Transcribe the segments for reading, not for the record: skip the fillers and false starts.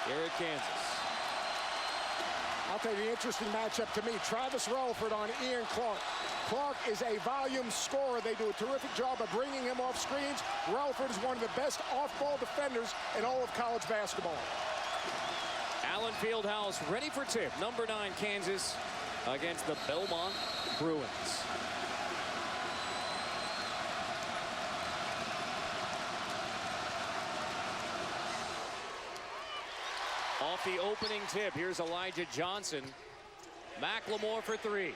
here at Kansas. I'll tell you the interesting matchup to me. Travis Relaford on Ian Clark. Clark is a volume scorer. They do a terrific job of bringing him off screens. Relaford is one of the best off-ball defenders in all of college basketball. Allen Fieldhouse ready for tip. Number 9 Kansas against the Belmont Bruins. Off the opening tip, here's Elijah Johnson. McLemore for 3.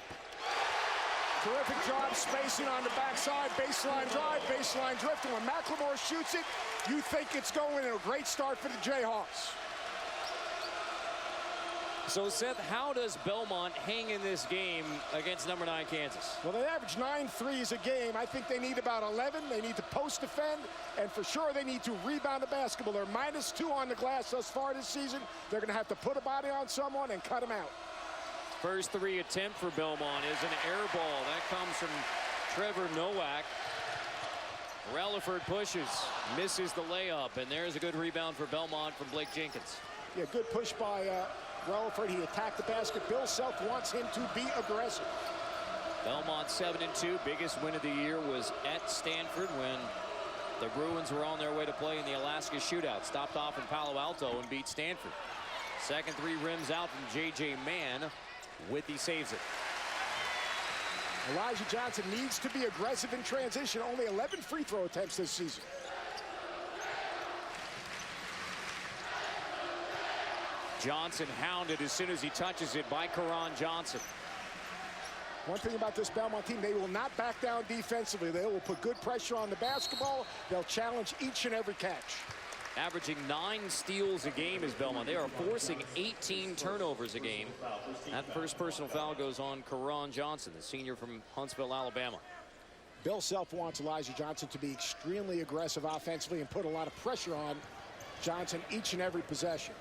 Terrific job spacing on the backside. Baseline drive, baseline drift. And when McLemore shoots it, you think it's going in. A great start for the Jayhawks. So, Seth, how does Belmont hang in this game against number 9 Kansas? Well, they average 9 threes a game. I think they need about 11. They need to post defend, and for sure they need to rebound the basketball. They're -2 on the glass thus far this season. They're going to have to put a body on someone and cut them out. First 3 attempt for Belmont is an air ball. That comes from Trevor Nowak. Relaford pushes, misses the layup, and there's a good rebound for Belmont from Blake Jenkins. Yeah, good push by Relaford. He attacked the basket. Bill Self wants him to be aggressive. Belmont 7-2. Biggest win of the year was at Stanford when the Bruins were on their way to play in the Alaska Shootout. Stopped off in Palo Alto and beat Stanford. Second 3 rims out from J.J. Mann. Withy saves it. Elijah Johnson needs to be aggressive in transition. Only 11 free throw attempts this season. Johnson hounded as soon as he touches it by Karan Johnson. One thing about this Belmont team, they will not back down defensively. They will put good pressure on the basketball. They'll challenge each and every catch. Averaging 9 steals a game is Belmont. They are forcing 18 turnovers a game. That first personal foul goes on Karan Johnson, the senior from Huntsville, Alabama. Bill Self wants Elijah Johnson to be extremely aggressive offensively and put a lot of pressure on Johnson each and every possession.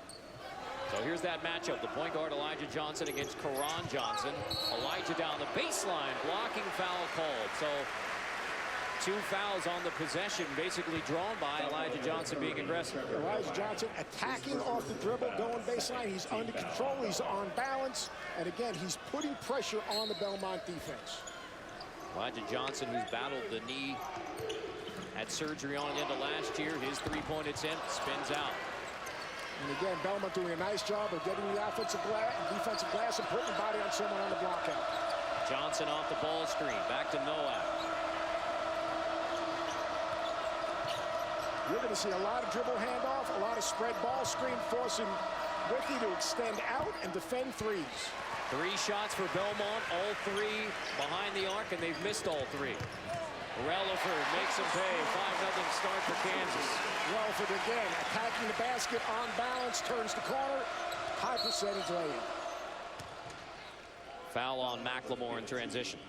So here's that matchup. The point guard Elijah Johnson against Karan Johnson. Elijah down the baseline, blocking foul called. So 2 fouls on the possession, basically drawn by Elijah Johnson being aggressive. Elijah Johnson attacking off the dribble, going baseline. He's under control, he's on balance, and again, he's putting pressure on the Belmont defense. Elijah Johnson, who's battled the knee, had surgery on it into last year. His 3-point attempt spins out. And again, Belmont doing a nice job of getting the offensive defensive glass and putting the body on someone on the block out. Johnson off the ball screen, back to Nowak. You're going to see a lot of dribble handoff, a lot of spread ball screen, forcing Withy to extend out and defend threes. 3 shots for Belmont, all 3 behind the arc, and they've missed all 3. Relaford makes him pay. 5-0 start for Kansas. Relaford again attacking the basket on balance, turns the corner, high percentage lay-in. Foul on McLemore in transition.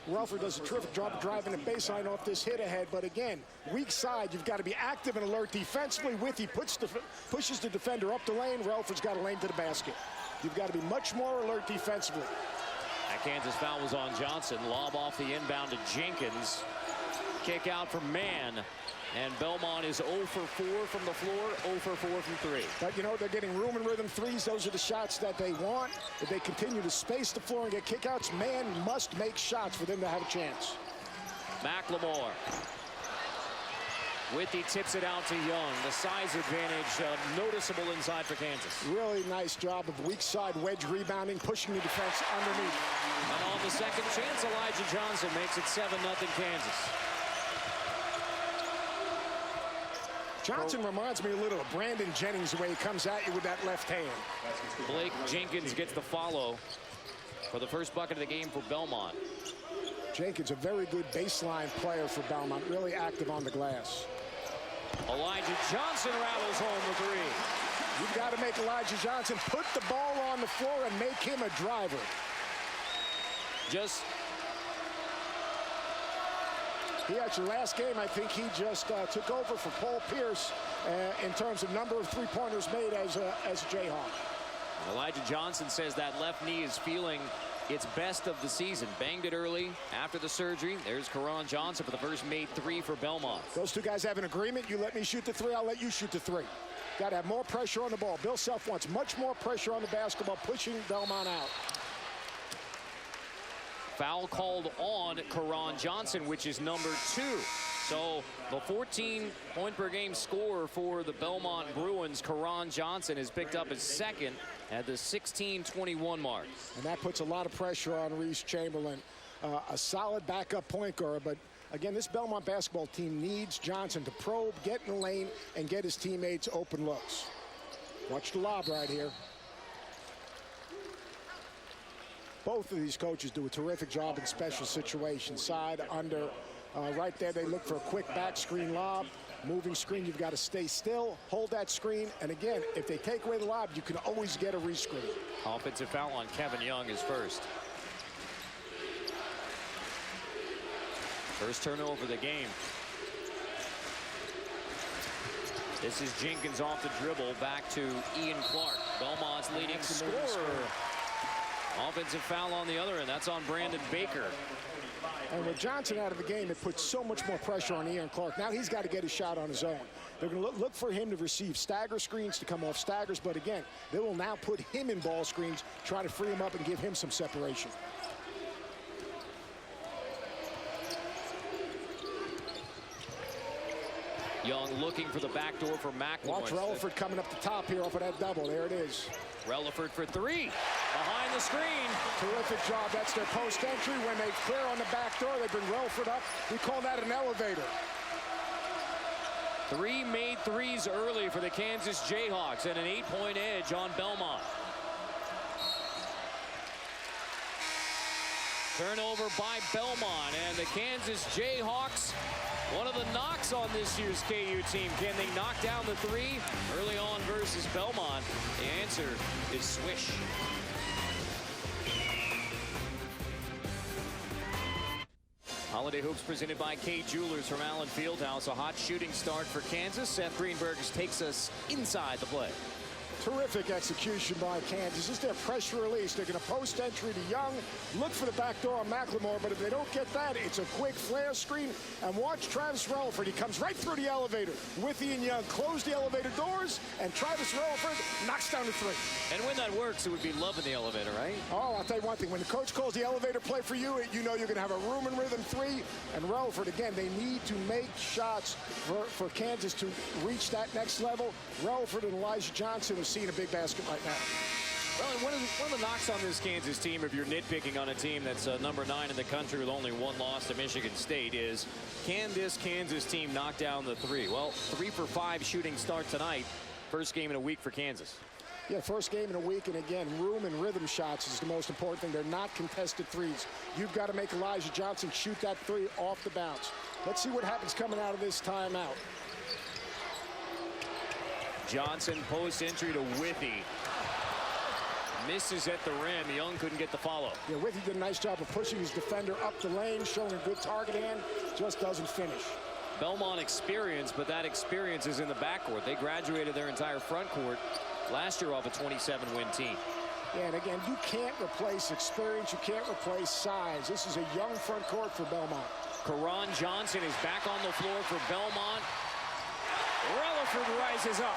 Relaford does a terrific job of driving the baseline off this hit ahead, but again, weak side, you've got to be active and alert defensively. Withy pushes the defender up the lane. Relaford's got a lane to the basket. You've got to be much more alert defensively. That Kansas foul was on Johnson. Lob off the inbound to Jenkins. Kick out from Mann. And Belmont is 0 for 4 from the floor, 0 for 4 from 3. But, you know, they're getting room and rhythm threes. Those are the shots that they want. If they continue to space the floor and get kickouts, Mann must make shots for them to have a chance. McLemore. Withy tips it out to Young. The size advantage noticeable inside for Kansas. Really nice job of weak side wedge rebounding, pushing the defense underneath. And on the second chance, Elijah Johnson makes it 7-0 Kansas. Johnson reminds me a little of Brandon Jennings, the way he comes at you with that left hand. Blake Jenkins gets the follow for the first bucket of the game for Belmont. Jenkins, a very good baseline player for Belmont, really active on the glass. Elijah Johnson rattles home the 3. You've got to make Elijah Johnson put the ball on the floor and make him a driver. He actually, last game, I think he just took over for Paul Pierce in terms of number of three-pointers made as a Jayhawk. Elijah Johnson says that left knee is feeling its best of the season. Banged it early after the surgery. There's Karan Johnson for the first made 3 for Belmont. Those 2 guys have an agreement. You let me shoot the 3, I'll let you shoot the 3. Got to have more pressure on the ball. Bill Self wants much more pressure on the basketball, pushing Belmont out. Foul called on Karan Johnson, which is number 2. So the 14-point-per-game scorer for the Belmont Bruins, Karan Johnson, has picked up his second at the 16-21 mark. And that puts a lot of pressure on Reese Chamberlain. A solid backup point guard, but again, this Belmont basketball team needs Johnson to probe, get in the lane, and get his teammates open looks. Watch the lob right here. Both of these coaches do a terrific job in special situations. Side, under, right there, they look for a quick back screen lob. Moving screen, you've got to stay still, hold that screen, and again, if they take away the lob, you can always get a rescreen. Offensive foul on Kevin Young is first. First turnover of the game. This is Jenkins off the dribble, back to Ian Clark, Belmont's leading scorer. Offensive foul on the other end. That's on Brandon Baker. And with Johnson out of the game, it puts so much more pressure on Ian Clark. Now he's got to get a shot on his own. They're going to look for him to receive stagger screens, to come off staggers. But again, they will now put him in ball screens, try to free him up and give him some separation. Young looking for the back door for McLemore. Watch Relaford coming up the top here off of that double. There it is. Relaford for 3. Behind the screen. Terrific job. That's their post entry. When they clear on the back door, they bring Relaford up. We call that an elevator. 3 made threes early for the Kansas Jayhawks and an 8-point edge on Belmont. Turnover by Belmont, and the Kansas Jayhawks, one of the knocks on this year's KU team. Can they knock down the 3 early on versus Belmont? The answer is swish. Holiday Hoops presented by K Jewelers from Allen Fieldhouse. A hot shooting start for Kansas. Seth Greenberg takes us inside the play. Terrific execution by Kansas. This is their pressure release. They're going to post entry to Young, look for the back door on McLemore, but if they don't get that, it's a quick flare screen. And watch Travis Relaford. He comes right through the elevator with Ian Young. Close the elevator doors, and Travis Relaford knocks down the 3. And when that works, it would be love in the elevator, right? Oh, I'll tell you one thing. When the coach calls the elevator play for you, you know you're going to have a room and rhythm 3. And Relaford, again, they need to make shots for Kansas to reach that next level. Relaford and Elijah Johnson are seeing a big basket right now. Well, and one of the knocks on this Kansas team, if you're nitpicking on a team that's number 9 in the country with only 1 loss to Michigan State, is can this Kansas team knock down the 3? Well, 3 for 5 shooting start tonight. First game in a week for Kansas. Yeah, first game in a week, and again, room and rhythm shots is the most important thing. They're not contested threes. You've got to make Elijah Johnson shoot that 3 off the bounce. Let's see what happens coming out of this timeout. Johnson post entry to Withy. Misses at the rim. Young couldn't get the follow. Yeah, Withy did a nice job of pushing his defender up the lane, showing a good target hand, just doesn't finish. Belmont experience, but that experience is in the backcourt. They graduated their entire front court last year off a 27-win team. Yeah, and again, you can't replace experience. You can't replace size. This is a young front court for Belmont. Karan Johnson is back on the floor for Belmont. Relaford rises up.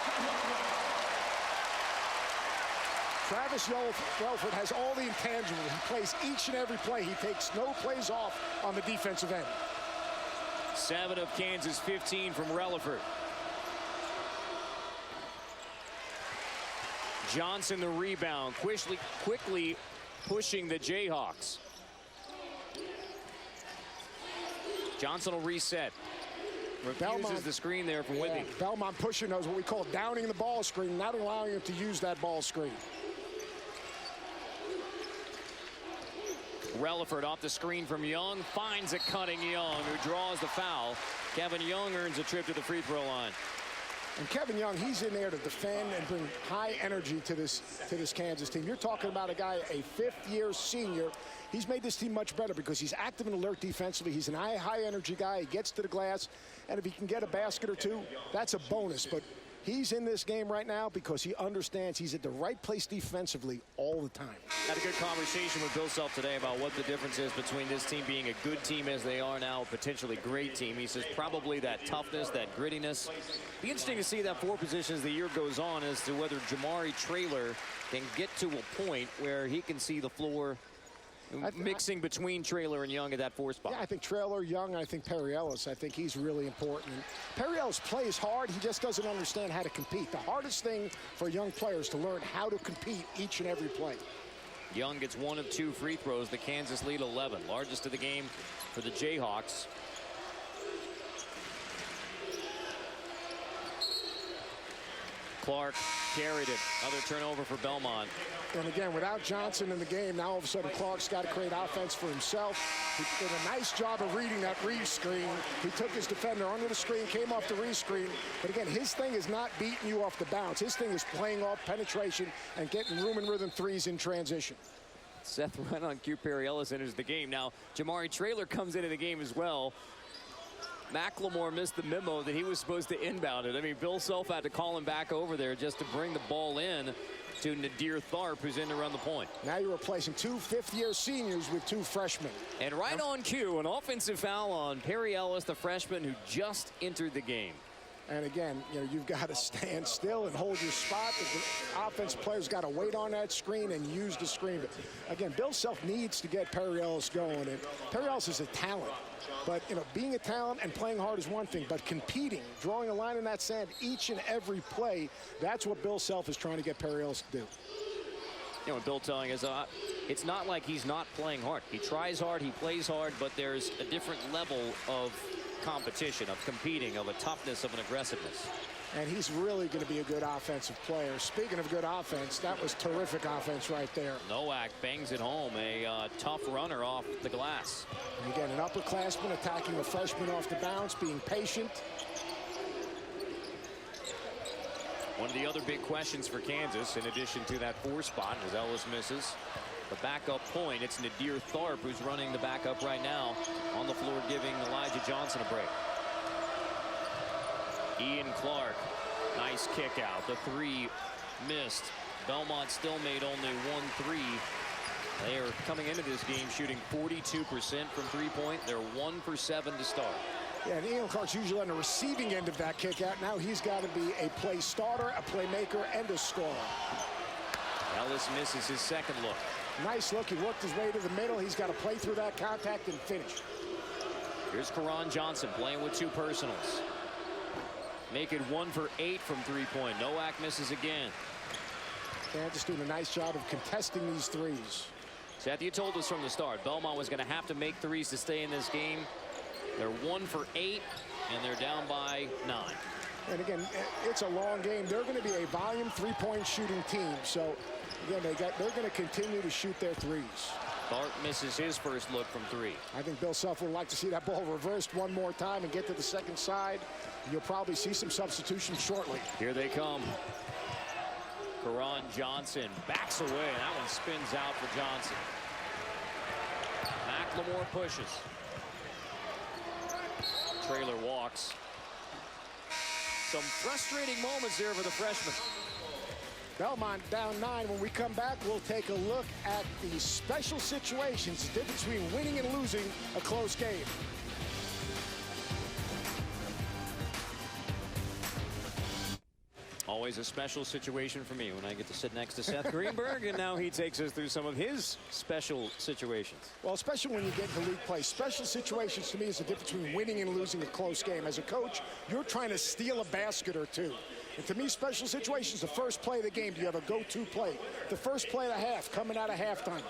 Travis Relaford has all the intangibles. He plays each and every play. He takes no plays off on the defensive end. 7 of Kansas, 15 from Relaford. Johnson the rebound, quickly pushing the Jayhawks. Johnson will reset. Refuses the screen there from Withy. Belmont pushing those, what we call downing the ball screen, not allowing him to use that ball screen. Relaford off the screen from Young, finds a cutting Young, who draws the foul. Kevin Young earns a trip to the free throw line. And Kevin Young, he's in there to defend and bring high energy to this Kansas team. You're talking about a guy, a 5th-year senior. He's made this team much better because he's active and alert defensively. He's an high energy guy. He gets to the glass, and if he can get a basket or 2, that's a bonus. But He's in this game right now because he understands he's at the right place defensively all the time. Had a good conversation with Bill Self today about what the difference is between this team being a good team as they are now, a potentially great team. He says probably that toughness, that grittiness. Be interesting to see that four position as the year goes on as to whether Jamari Traylor can get to a point where he can see the floor mixing between Traylor and Young at that four spot. Yeah, I think Traylor, Young, I think Perry Ellis. I think he's really important. Perry Ellis plays hard. He just doesn't understand how to compete. The hardest thing for young players to learn how to compete each and every play. Young gets 1 of 2 free throws. The Kansas lead 11. Largest of the game for the Jayhawks. Clark carried it. Another turnover for Belmont. And again, without Johnson in the game, now all of a sudden Clark's got to create offense for himself. He did a nice job of reading that re-screen. He took his defender under the screen, came off the re-screen. But again, his thing is not beating you off the bounce. His thing is playing off penetration and getting room and rhythm threes in transition. Seth right on cue. Perry Ellis enters the game. Now, Jamari Traylor comes into the game as well. McLemore missed the memo that he was supposed to inbound it. I mean, Bill Self had to call him back over there just to bring the ball in to Nadir Tharp, who's in to run the point. Now you're replacing 2 fifth-year seniors with 2 freshmen. And right on cue, an offensive foul on Perry Ellis, the freshman who just entered the game. And again, you know, you've got to stand still and hold your spot. The offense players got to wait on that screen and use the screen. But again, Bill Self needs to get Perry Ellis going. And Perry Ellis is a talent. But, you know, being a talent and playing hard is one thing. But competing, drawing a line in that sand each and every play, that's what Bill Self is trying to get Perry Ellis to do. You know, what Bill telling us, it's not like he's not playing hard. He tries hard, he plays hard, but there's a different level of competition, of competing, of a toughness, of an aggressiveness. And he's really going to be a good offensive player. Speaking of good offense, that was terrific offense right there. Nowak bangs it home, a tough runner off the glass. And again, an upperclassman attacking a freshman off the bounce, being patient. One of the other big questions for Kansas, in addition to that 4 spot, as Ellis misses the backup point, it's Nadir Tharp who's running the backup right now on the floor, giving Elijah Johnson a break. Ian Clark, nice kick out. The 3 missed. Belmont still made only 1 3. They are coming into this game shooting 42% from three-point. They're 1 for 7 to start. Yeah, and Ian Clark's usually on the receiving end of that kick out. Now he's got to be a play starter, a playmaker, and a scorer. Ellis misses his second look. Nice look. He worked his way to the middle. He's got to play through that contact and finish. Here's Karan Johnson playing with 2 personals. Make it 1 for 8 from three-point. Nowak misses again. Kansas doing a nice job of contesting these threes. Seth, you told us from the start, Belmont was going to have to make threes to stay in this game. They're 1 for 8, and they're down by 9. And again, it's a long game. They're going to be a volume three-point shooting team. So again, they're going to continue to shoot their threes. Bart misses his first look from 3. I think Bill Self would like to see that ball reversed one more time and get to the second side. You'll probably see some substitutions shortly. Here they come. Karan Johnson backs away, and that one spins out for Johnson. McLemore pushes. Traylor walks. Some frustrating moments there for the freshman. Belmont down 9. When we come back, we'll take a look at the special situations, the difference between winning and losing a close game. Always a special situation for me when I get to sit next to Seth Greenberg, and now he takes us through some of his special situations. Well, especially when you get into league play, special situations to me is the difference between winning and losing a close game. As a coach, you're trying to steal a basket or 2. And to me, special situations, the first play of the game, do you have a go-to play? The first play of the half, coming out of halftime.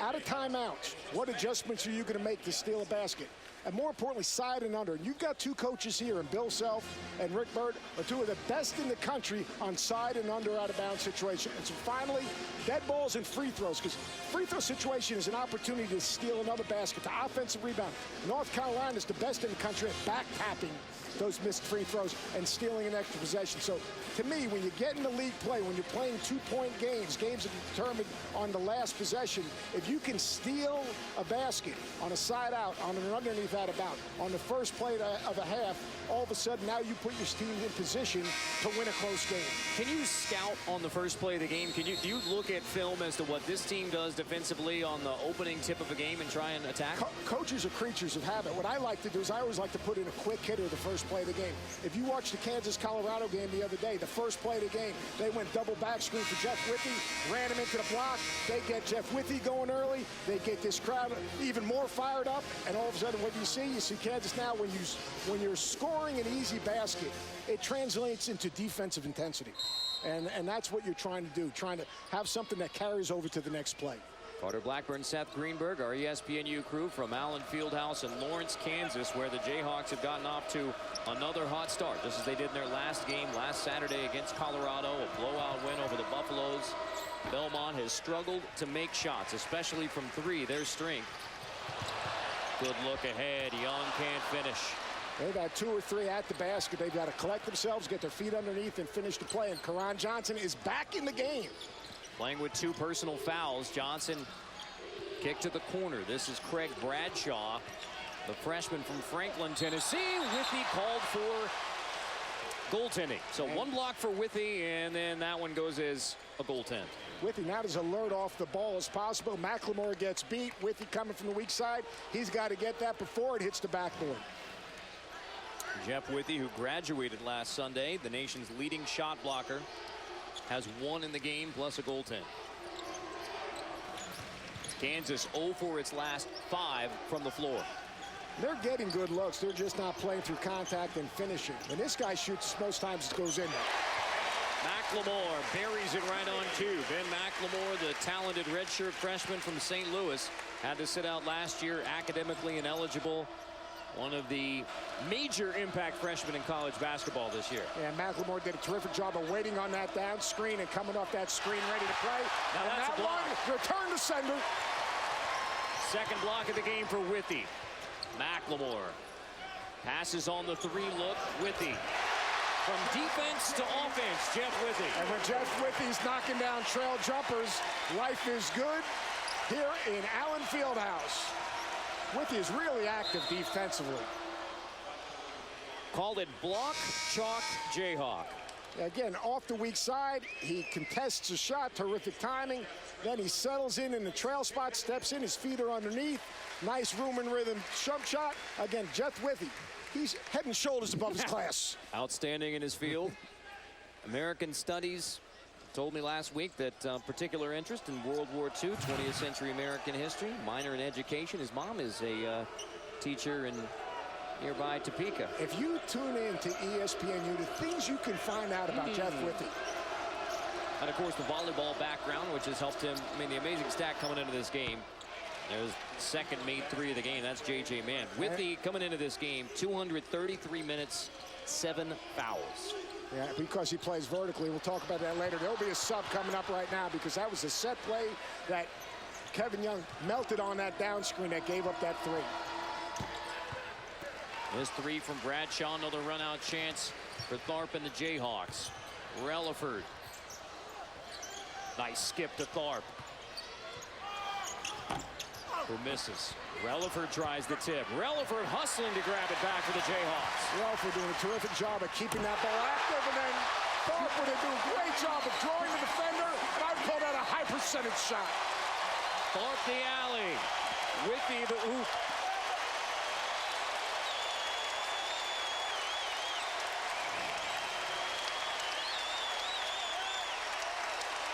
Out of timeouts, what adjustments are you going to make to steal a basket? And more importantly, side and under. And you've got 2 coaches here, and Bill Self and Rick Byrd are 2 of the best in the country on side and under out-of-bounds situation. And so finally, dead balls and free throws, because free throw situation is an opportunity to steal another basket, to offensive rebound. North Carolina is the best in the country at back tapping those missed free throws and stealing an extra possession. So to me, when you get into league play, when you're playing 2-point games that are determined on the last possession, if you can steal a basket on a side out, on an underneath out of bounds, on the first play of a half, all of a sudden now you put your team in position to win a close game. Can you scout on the first play of the game? Do you look at film as to what this team does defensively on the opening tip of a game and try and attack? Coaches are creatures of habit. What I like to do is I always like to put in a quick hitter the first play of the game. If you watch the Kansas-Colorado game the other day, the first play of the game, they went double back screen for Jeff Withey, ran him into the block. They get Jeff Withey going early. They get this crowd even more fired up, and all of a sudden what do you see? You see Kansas now when you're scoring an easy basket, it translates into defensive intensity. And that's what you're trying to do, trying to have something that carries over to the next play. Carter Blackburn, Seth Greenberg, our ESPNU crew from Allen Fieldhouse in Lawrence, Kansas, where the Jayhawks have gotten off to another hot start, just as they did in their last game last Saturday against Colorado, a blowout win over the Buffaloes. Belmont has struggled to make shots, especially from three, their strength. Good look ahead. Young can't finish. They've had 2 or 3 at the basket. They've got to collect themselves, get their feet underneath, and finish the play. And Karan Johnson is back in the game. Playing with 2 personal fouls. Johnson kick to the corner. This is Craig Bradshaw, the freshman from Franklin, Tennessee. Withey called for goaltending. So 1 block for Withey, and then that one goes as a goaltend. Withey not as alert off the ball as possible. McLemore gets beat. Withey coming from the weak side. He's got to get that before it hits the backboard. Jeff Withey, who graduated last Sunday, the nation's leading shot blocker, has 1 in the game plus a goaltend. Kansas 0 for its last 5 from the floor. They're getting good looks. They're just not playing through contact and finishing. When this guy shoots, most times it goes in there. McLemore buries it right on 2. Ben McLemore, the talented redshirt freshman from St. Louis, had to sit out last year, academically ineligible. One of the major impact freshmen in college basketball this year. And McLemore did a terrific job of waiting on that down screen and coming off that screen ready to play. Now and that's that a block. one, return to sender. Second block of the game for Withey. McLemore passes on the 3 look. Withey. From defense to offense, Jeff Withey. And when Jeff Withey's knocking down trail jumpers, life is good here in Allen Fieldhouse. Withey is really active defensively. Called it block, chalk, Jayhawk. Again, off the weak side, he contests a shot, terrific timing. Then he settles in the trail spot, steps in, his feet are underneath. Nice room and rhythm jump shot. Again, Jeff Withey, he's head and shoulders above his class. Outstanding in his field. American Studies told me last week that particular interest in World War II, 20th century American history, minor in education. His mom is a teacher in nearby Topeka. If you tune in to ESPNU, the things you can find out about Jeff Withey. And of course the volleyball background, which has helped him. I mean, the amazing stat coming into this game. There's second made 3 of the game. That's J.J. Mann. Withey coming into this game, 233 minutes, 7 fouls. Yeah, because he plays vertically. We'll talk about that later. There'll be a sub coming up right now because that was a set play that Kevin Young melted on that down screen that gave up that 3. This 3 from Bradshaw, another run out chance for Tharp and the Jayhawks. Relaford. Nice skip to Tharp. Who misses. Relaford tries the tip. Relaford hustling to grab it back for the Jayhawks. Relaford doing a terrific job of keeping that ball active, and then Tharp would do a great job of drawing the defender, and I'd call that a high percentage shot. Tharp the alley. Withey the oop.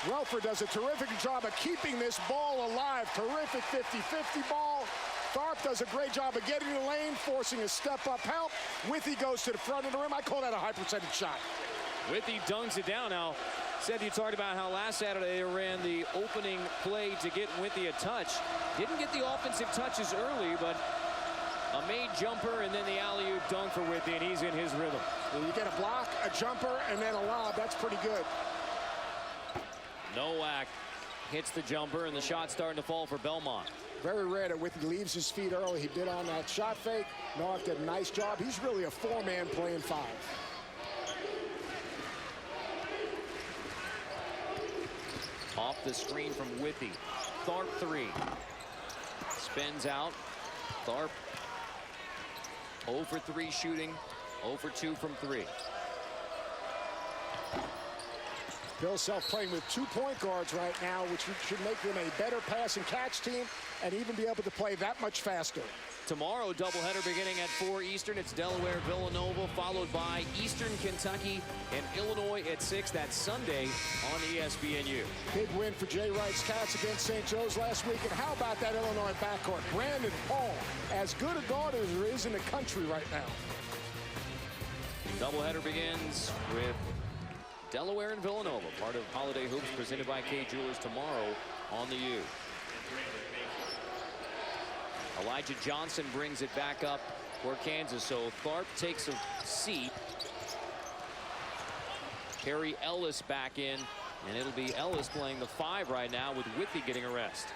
Relaford does a terrific job of keeping this ball alive. Terrific 50-50 ball. Tharp does a great job of getting in the lane, forcing a step-up help. Withey goes to the front of the rim. I call that a high percentage shot. Withey dunks it down. Now, Seth, you talked about how last Saturday they ran the opening play to get Withey a touch. Didn't get the offensive touches early, but a made jumper and then the alley-oop dunk for Withey, and he's in his rhythm. Well, you get a block, a jumper, and then a lob. That's pretty good. Nowak hits the jumper, and the shot's starting to fall for Belmont. Very rare that Whitney leaves his feet early. He did on that shot fake. Noah did a nice job. He's really a four-man playing five. Off the screen from Withy. Tharp 3. Spins out. Tharp 0 for 3 shooting. 0 for 2 from 3. Bill Self playing with 2 point guards right now, which should make them a better pass and catch team and even be able to play that much faster. Tomorrow, doubleheader beginning at 4 Eastern. It's Delaware, Villanova, followed by Eastern Kentucky and Illinois at 6. That's Sunday on ESPNU. Big win for Jay Wright's Cats against St. Joe's last week. And how about that Illinois backcourt? Brandon Hall, as good a guard as there is in the country right now. Doubleheader begins with Delaware and Villanova, part of Holiday Hoops presented by Kay Jewelers tomorrow on the U. Elijah Johnson brings it back up for Kansas. So Tharp takes a seat. Perry Ellis back in, and it'll be Ellis playing the 5 right now with Withy getting a rest.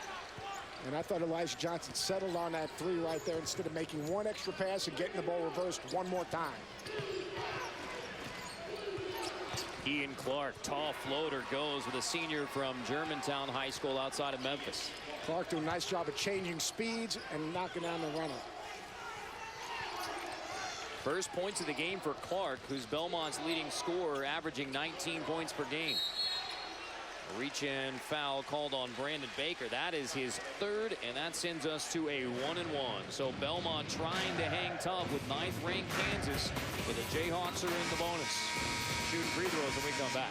And I thought Elijah Johnson settled on that 3 right there instead of making one extra pass and getting the ball reversed one more time. Ian Clark, tall floater, goes with a senior from Germantown High School outside of Memphis. Clark doing a nice job of changing speeds and knocking down the runner. First points of the game for Clark, who's Belmont's leading scorer, averaging 19 points per game. A reach-in foul called on Brandon Baker. That is his 3rd, and that sends us to a 1-1. So Belmont trying to hang tough with 9th-ranked Kansas, but the Jayhawks are in the bonus. Shooting free throws when we come back.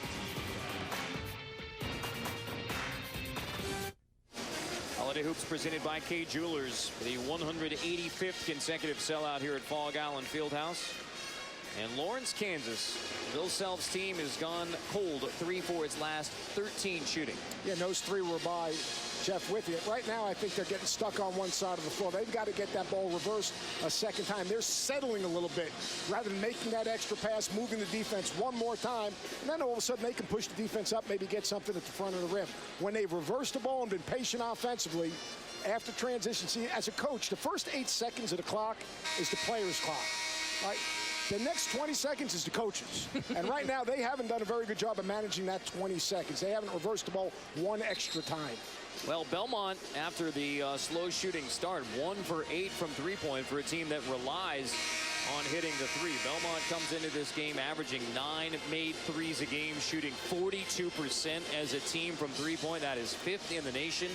Holiday Hoops presented by Kay Jewelers. The 185th consecutive sellout here at Fog Allen Fieldhouse. And Lawrence, Kansas, Bill Self's team has gone cold 3 for its last 13 shooting. Yeah, and those 3 were by Jeff Withy. Right now, I think they're getting stuck on one side of the floor. They've got to get that ball reversed a second time. They're settling a little bit rather than making that extra pass, moving the defense one more time. And then all of a sudden, they can push the defense up, maybe get something at the front of the rim. When they've reversed the ball and been patient offensively, after transition, see, as a coach, the first 8 seconds of the clock is the player's clock, right? The next 20 seconds is the coaches. And right now, they haven't done a very good job of managing that 20 seconds. They haven't reversed the ball one extra time. Well, Belmont, after the slow shooting start, 1 for 8 from three-point for a team that relies on hitting the 3. Belmont comes into this game averaging 9 made threes a game, shooting 42% as a team from three-point. That is 5th in the nation,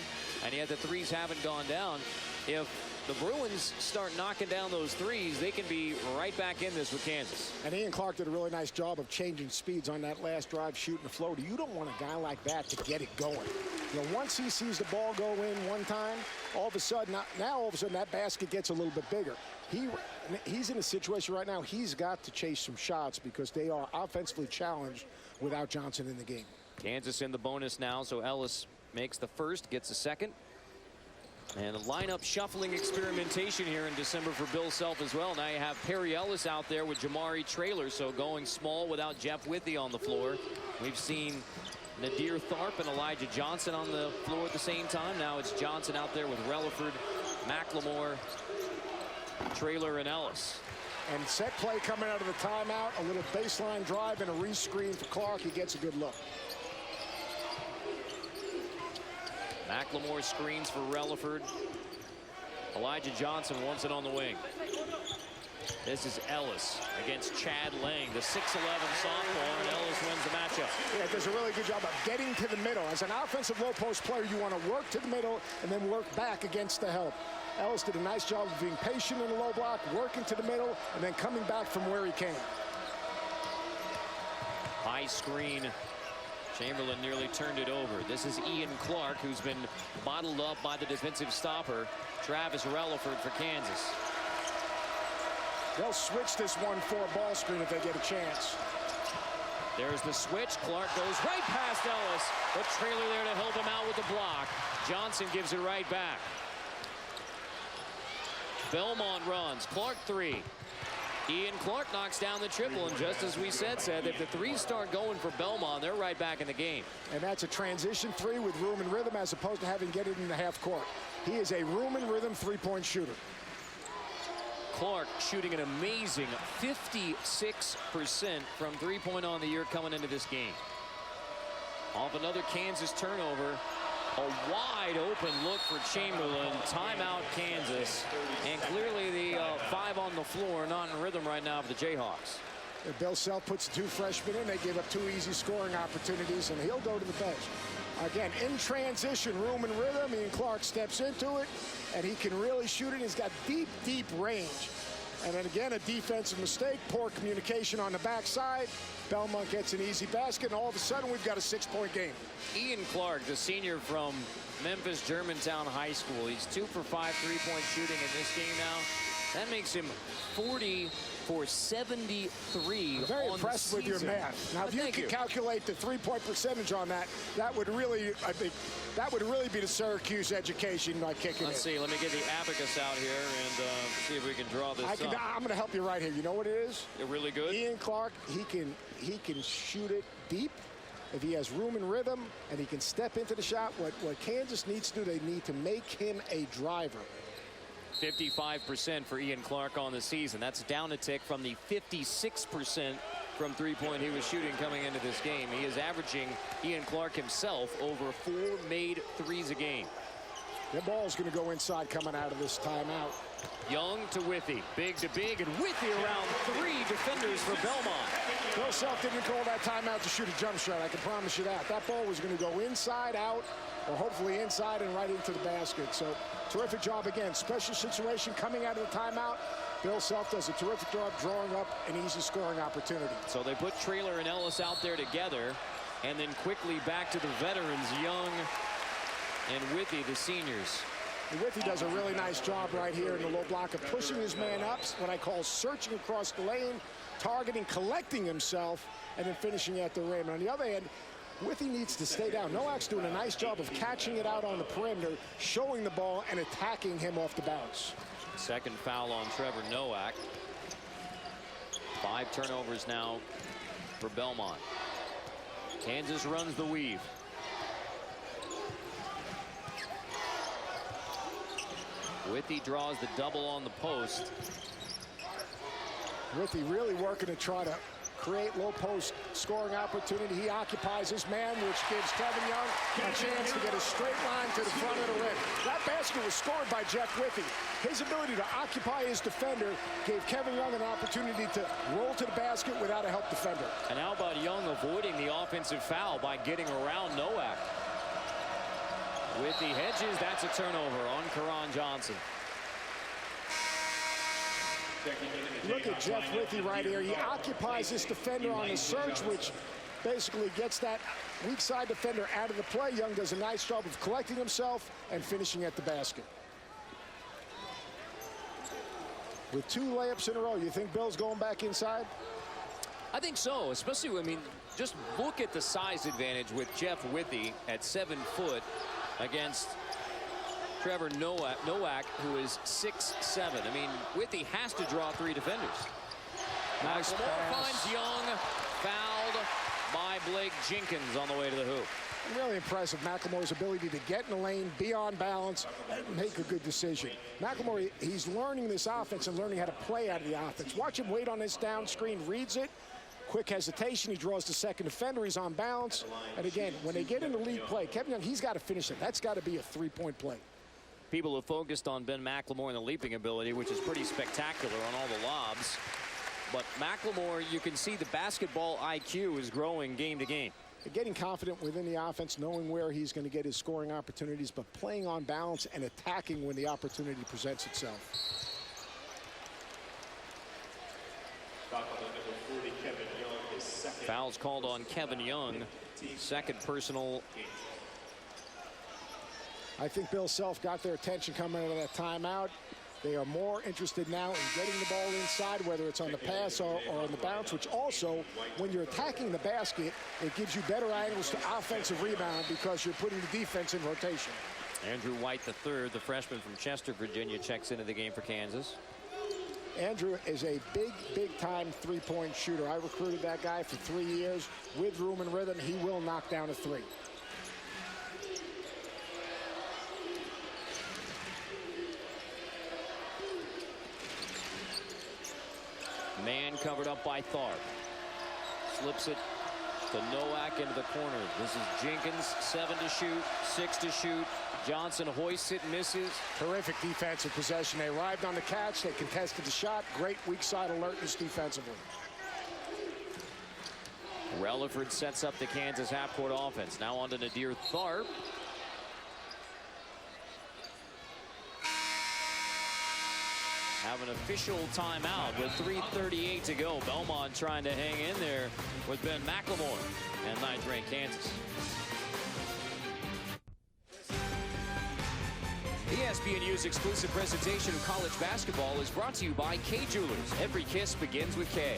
and yet the threes haven't gone down. If the Bruins start knocking down those threes, they can be right back in this with Kansas. And Ian Clark did a really nice job of changing speeds on that last drive, shooting the floater. You don't want a guy like that to get it going. You know, once he sees the ball go in one time, all of a sudden, now all of a sudden that basket gets a little bit bigger. He's in a situation right now, he's got to chase some shots because they are offensively challenged without Johnson in the game. Kansas in the bonus now, so Ellis makes the first, gets a second. And a lineup shuffling experimentation here in December for Bill Self as well. Now you have Perry Ellis out there with Jamari Traylor, so going small without Jeff Withy on the floor. We've seen Nadir Tharp and Elijah Johnson on the floor at the same time. Now it's Johnson out there with Relaford, McLemore, Traylor, and Ellis. And set play coming out of the timeout, a little baseline drive and a rescreen for Clark. He gets a good look. McLemore screens for Relaford. Elijah Johnson wants it on the wing. This is Ellis against Chad Lang, the 6'11 sophomore, and Ellis wins the matchup. Yeah, does a really good job of getting to the middle. As an offensive low post player, you want to work to the middle and then work back against the help. Ellis did a nice job of being patient in the low block, working to the middle, and then coming back from where he came. High screen. Chamberlain nearly turned it over. This is Ian Clark, who's been bottled up by the defensive stopper, Travis Relaford for Kansas. They'll switch this one for a ball screen if they get a chance. There's the switch. Clark goes right past Ellis, but Traylor there to help him out with the block. Johnson gives it right back. Belmont runs. Clark 3. Ian Clark knocks down the triple, and just as we said, if the threes start going for Belmont, they're right back in the game. And that's a transition three with room and rhythm as opposed to having to get it in the half court. He is a room and rhythm three-point shooter. Clark shooting an amazing 56% from three-point on the year coming into this game. Off another Kansas turnover. A wide open look for Chamberlain. Timeout Kansas. And clearly the five on the floor not in rhythm right now for the Jayhawks. Bill Self puts the two freshmen in. They gave up 2 easy scoring opportunities, and he'll go to the bench. Again, in transition, room and rhythm. Ian Clark steps into it, and he can really shoot it. He's got deep, deep range. And then again, a defensive mistake, poor communication on the backside. Belmont gets an easy basket, and all of a sudden we've got a 6-point game. Ian Clark, the senior from Memphis Germantown High School. He's 2 for 5 3-point shooting in this game now. That makes him 40 for 73 I'm very on impressed the with your season. math. Now, if you can calculate the 3-point percentage on that, that would really, I think, that would really be the Syracuse education by kicking Let's see. Let me get the abacus out here and see if we can draw this up. I'm going to help you right here. You know what it is? You're really good. Ian Clark, he can shoot it deep if he has room and rhythm, and he can step into the shot. What Kansas needs to do, they need to make him a driver. 55% for Ian Clark on the season. That's down a tick from the 56% from three-point he was shooting coming into this game. He is averaging, Ian Clark himself, over 4 made threes a game. The ball's going to go inside coming out of this timeout. Young to Withy. Big to big, and Withy around 3 defenders for Belmont. Bill Self didn't call that timeout to shoot a jump shot. I can promise you that. That ball was going to go inside, out, or hopefully inside and right into the basket. So terrific job again. Special situation coming out of the timeout. Bill Self does a terrific job drawing up an easy scoring opportunity. So they put Traylor and Ellis out there together, and then quickly back to the veterans, Young and Withy, the seniors. Withy does a really nice job right here in the low block of pushing his man up, what I call searching across the lane, targeting, collecting himself, and then finishing at the rim. On the other hand, Withy needs to stay down. Nowak's doing a nice job of catching it out on the perimeter, showing the ball, and attacking him off the bounce. Second foul on Trevor Nowak. 5 turnovers now for Belmont. Kansas runs the weave. Withy draws the double on the post. Withy really working to try to create low post scoring opportunity. He occupies his man, which gives Kevin Young a chance to get a straight line to the front of the rim. That basket was scored by Jeff Withy. His ability to occupy his defender gave Kevin Young an opportunity to roll to the basket without a help defender. And how about Young avoiding the offensive foul by getting around Nowak? Withy hedges. That's a turnover on Karan Johnson. Look at Jeff Withy right here. He occupies this defender on the surge, which basically gets that weak side defender out of the play. Young does a nice job of collecting himself and finishing at the basket. With 2 layups in a row, you think Bill's going back inside? I think so, especially, I mean, just look at the size advantage with Jeff Withy at 7 foot against Trevor Nowak, who is 6'7". I mean, Withy has to draw 3 defenders. Nice McLemore finds Young, fouled by Blake Jenkins on the way to the hoop. Really impressive, McLemore's ability to get in the lane, be on balance, and make a good decision. McLemore, he's learning this offense and learning how to play out of the offense. Watch him wait on this down screen, reads it. Quick hesitation, he draws the second defender, he's on balance. And again, when they get into league play, Kevin Young, he's got to finish it. That's got to be a 3-point play. People have focused on Ben McLemore and the leaping ability, which is pretty spectacular on all the lobs. But McLemore, you can see the basketball IQ is growing game to game. Getting confident within the offense, knowing where he's going to get his scoring opportunities, but playing on balance and attacking when the opportunity presents itself. Fouls called on Kevin Young. Second personal. I think Bill Self got their attention coming out of that timeout. They are more interested now in getting the ball inside, whether it's on the pass or on the bounce, which also, when you're attacking the basket, it gives you better angles to offensive rebound because you're putting the defense in rotation. Andrew White III, the freshman from Chester, Virginia, checks into the game for Kansas. Andrew is a big-time three-point shooter. I recruited that guy for 3 years. With room and rhythm, he will knock down a three. Man covered up by Tharp. Slips it to Nowak into the corner. This is Jenkins, 7 to shoot, 6 to shoot. Johnson hoists it, misses. Terrific defensive possession. They arrived on the catch. They contested the shot. Great weak side alertness defensively. Relaford sets up the Kansas half-court offense. Now on to Nadir Tharp. Have an official timeout with 3:38 to go. Belmont trying to hang in there with Ben McLemore and 9th-ranked Kansas. ESPNU's exclusive presentation of college basketball is brought to you by K Jewelers. Every kiss begins with K.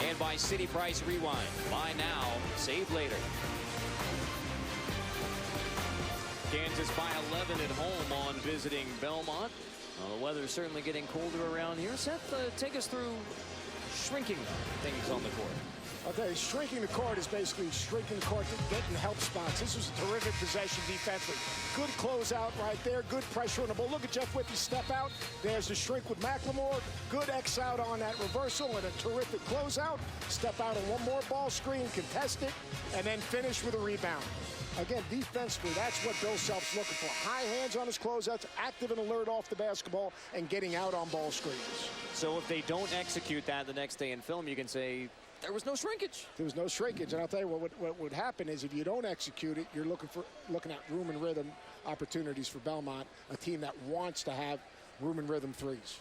And by City Price Rewind. Buy now, save later. Kansas by 11 at home on visiting Belmont. Well, the weather's certainly getting colder around here. Seth, take us through shrinking things on the court. Okay, shrinking the court is basically shrinking the court, getting help spots. This was a terrific possession defensively. Good closeout right there. Good pressure on the ball. Look at Jeff Whitney step out. There's the shrink with McLemore. Good X out on that reversal and a terrific closeout. Step out on one more ball screen, contest it, and then finish with a rebound. Again, defensively, that's what Bill Self's looking for. High hands on his closeouts, active and alert off the basketball, and getting out on ball screens. So if they don't execute that the next day in film, you can say there was no shrinkage. There was no shrinkage, and I'll tell you what would happen is if you don't execute it, you're looking at room and rhythm opportunities for Belmont, a team that wants to have room and rhythm threes.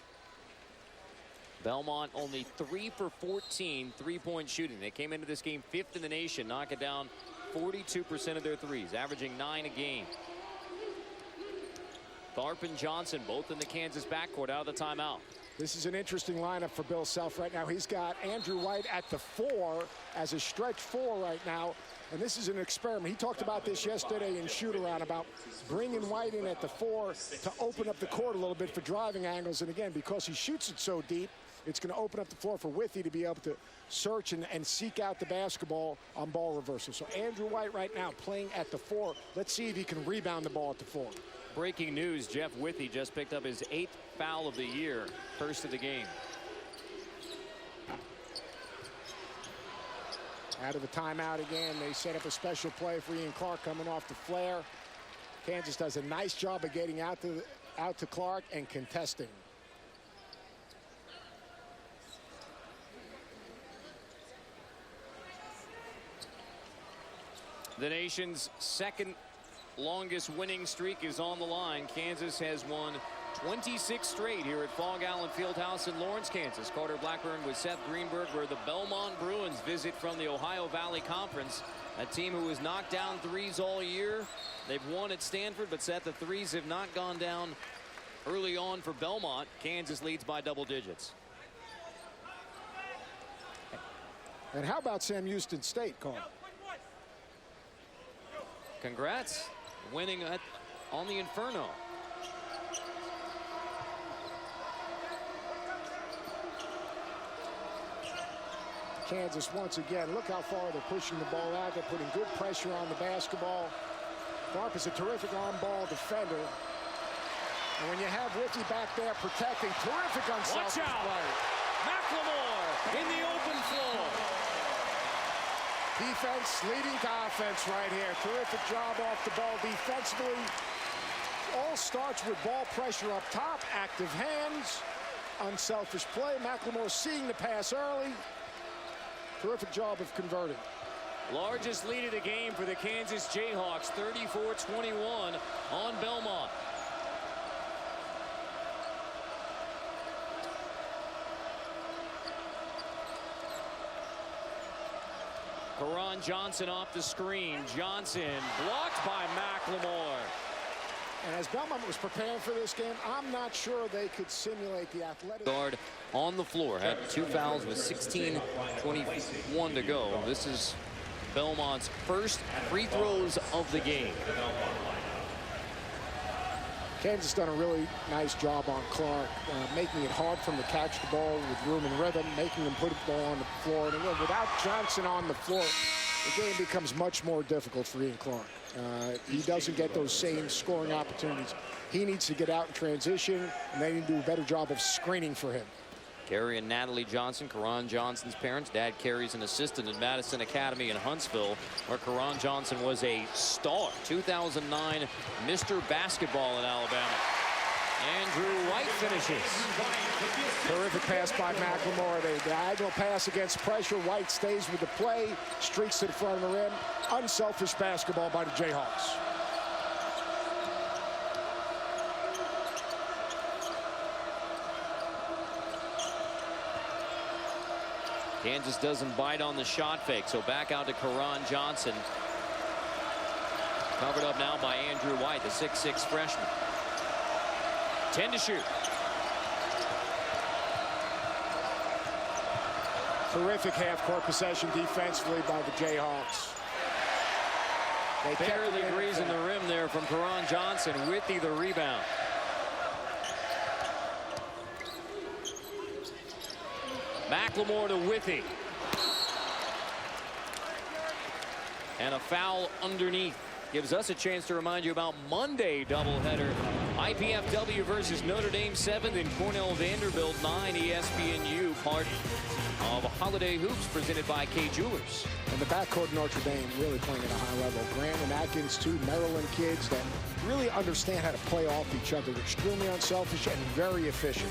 Belmont only 3 for 14 three-point shooting. They came into this game 5th in the nation, knocking down 42% of their threes, averaging 9 a game. Tharp and Johnson both in the Kansas backcourt out of the timeout. This is an interesting lineup for Bill Self right now. He's got Andrew White at the 4 as a stretch 4 right now. And this is an experiment. He talked about this yesterday in shoot-around about bringing White in at the 4 to open up the court a little bit for driving angles. And again, because he shoots it so deep, it's going to open up the floor for Withy to be able to search and seek out the basketball on ball reversal. So Andrew White right now playing at the 4. Let's see if he can rebound the ball at the 4. Breaking news, Jeff Withy just picked up his 8th foul of the year, first of the game. Out of the timeout again. They set up a special play for Ian Clark coming off the flare. Kansas does a nice job of getting out to Clark and contesting. The nation's second longest winning streak is on the line. Kansas has won 26 straight here at Fog Allen Fieldhouse in Lawrence, Kansas. Carter Blackburn with Seth Greenberg, where the Belmont Bruins visit from the Ohio Valley Conference. A team who has knocked down threes all year. They've won at Stanford, but Seth, the threes have not gone down early on for Belmont. Kansas leads by double digits. And how about Sam Houston State, Carl? Congrats, winning on the Inferno. Kansas once again, look how far they're pushing the ball out. They're putting good pressure on the basketball. Tharp is a terrific on-ball defender. And when you have Withy back there protecting, terrific unselfish play. Watch out! McLemore in the open floor. Defense leading to offense right here. Terrific job off the ball defensively. All starts with ball pressure up top, active hands, unselfish play. McLemore seeing the pass early. Terrific job of converting. Largest lead of the game for the Kansas Jayhawks, 34-21 on Belmont. Karan Johnson off the screen. Johnson blocked by McLemore. And as Belmont was preparing for this game, I'm not sure they could simulate the athletic. Guard on the floor, had 2 fouls with 16:21 to go. This is Belmont's first free throws of the game. Kansas done a really nice job on Clark, making it hard for him to catch the ball with room and rhythm, making him put the ball on the floor. And again, without Johnson on the floor, the game becomes much more difficult for Ian Clark. He doesn't get those same scoring opportunities. He needs to get out in transition, and they need to do a better job of screening for him. Kerry and Natalie Johnson, Karan Johnson's parents. Dad Kerry's an assistant at Madison Academy in Huntsville, where Karan Johnson was a star. 2009 Mr. Basketball in Alabama. Andrew White finishes. Terrific pass by McLemore. The diagonal pass against pressure. White stays with the play, streaks to the front of the rim. Unselfish basketball by the Jayhawks. Kansas doesn't bite on the shot fake, so back out to Karan Johnson. Covered up now by Andrew White, the 6'6" freshman. 10 to shoot. Terrific half-court possession defensively by the Jayhawks. They barely grazing the rim there from Karan Johnson. Whitty the rebound. McLemore to Whitty. And a foul underneath. Gives us a chance to remind you about Monday doubleheader. IPFW versus Notre Dame 7th and Cornell Vanderbilt 9. ESPNU part of Holiday Hoops presented by Kay Jewelers. And the backcourt of Notre Dame really playing at a high level. Grant and Atkins, two Maryland kids that really understand how to play off each other. Extremely unselfish and very efficient.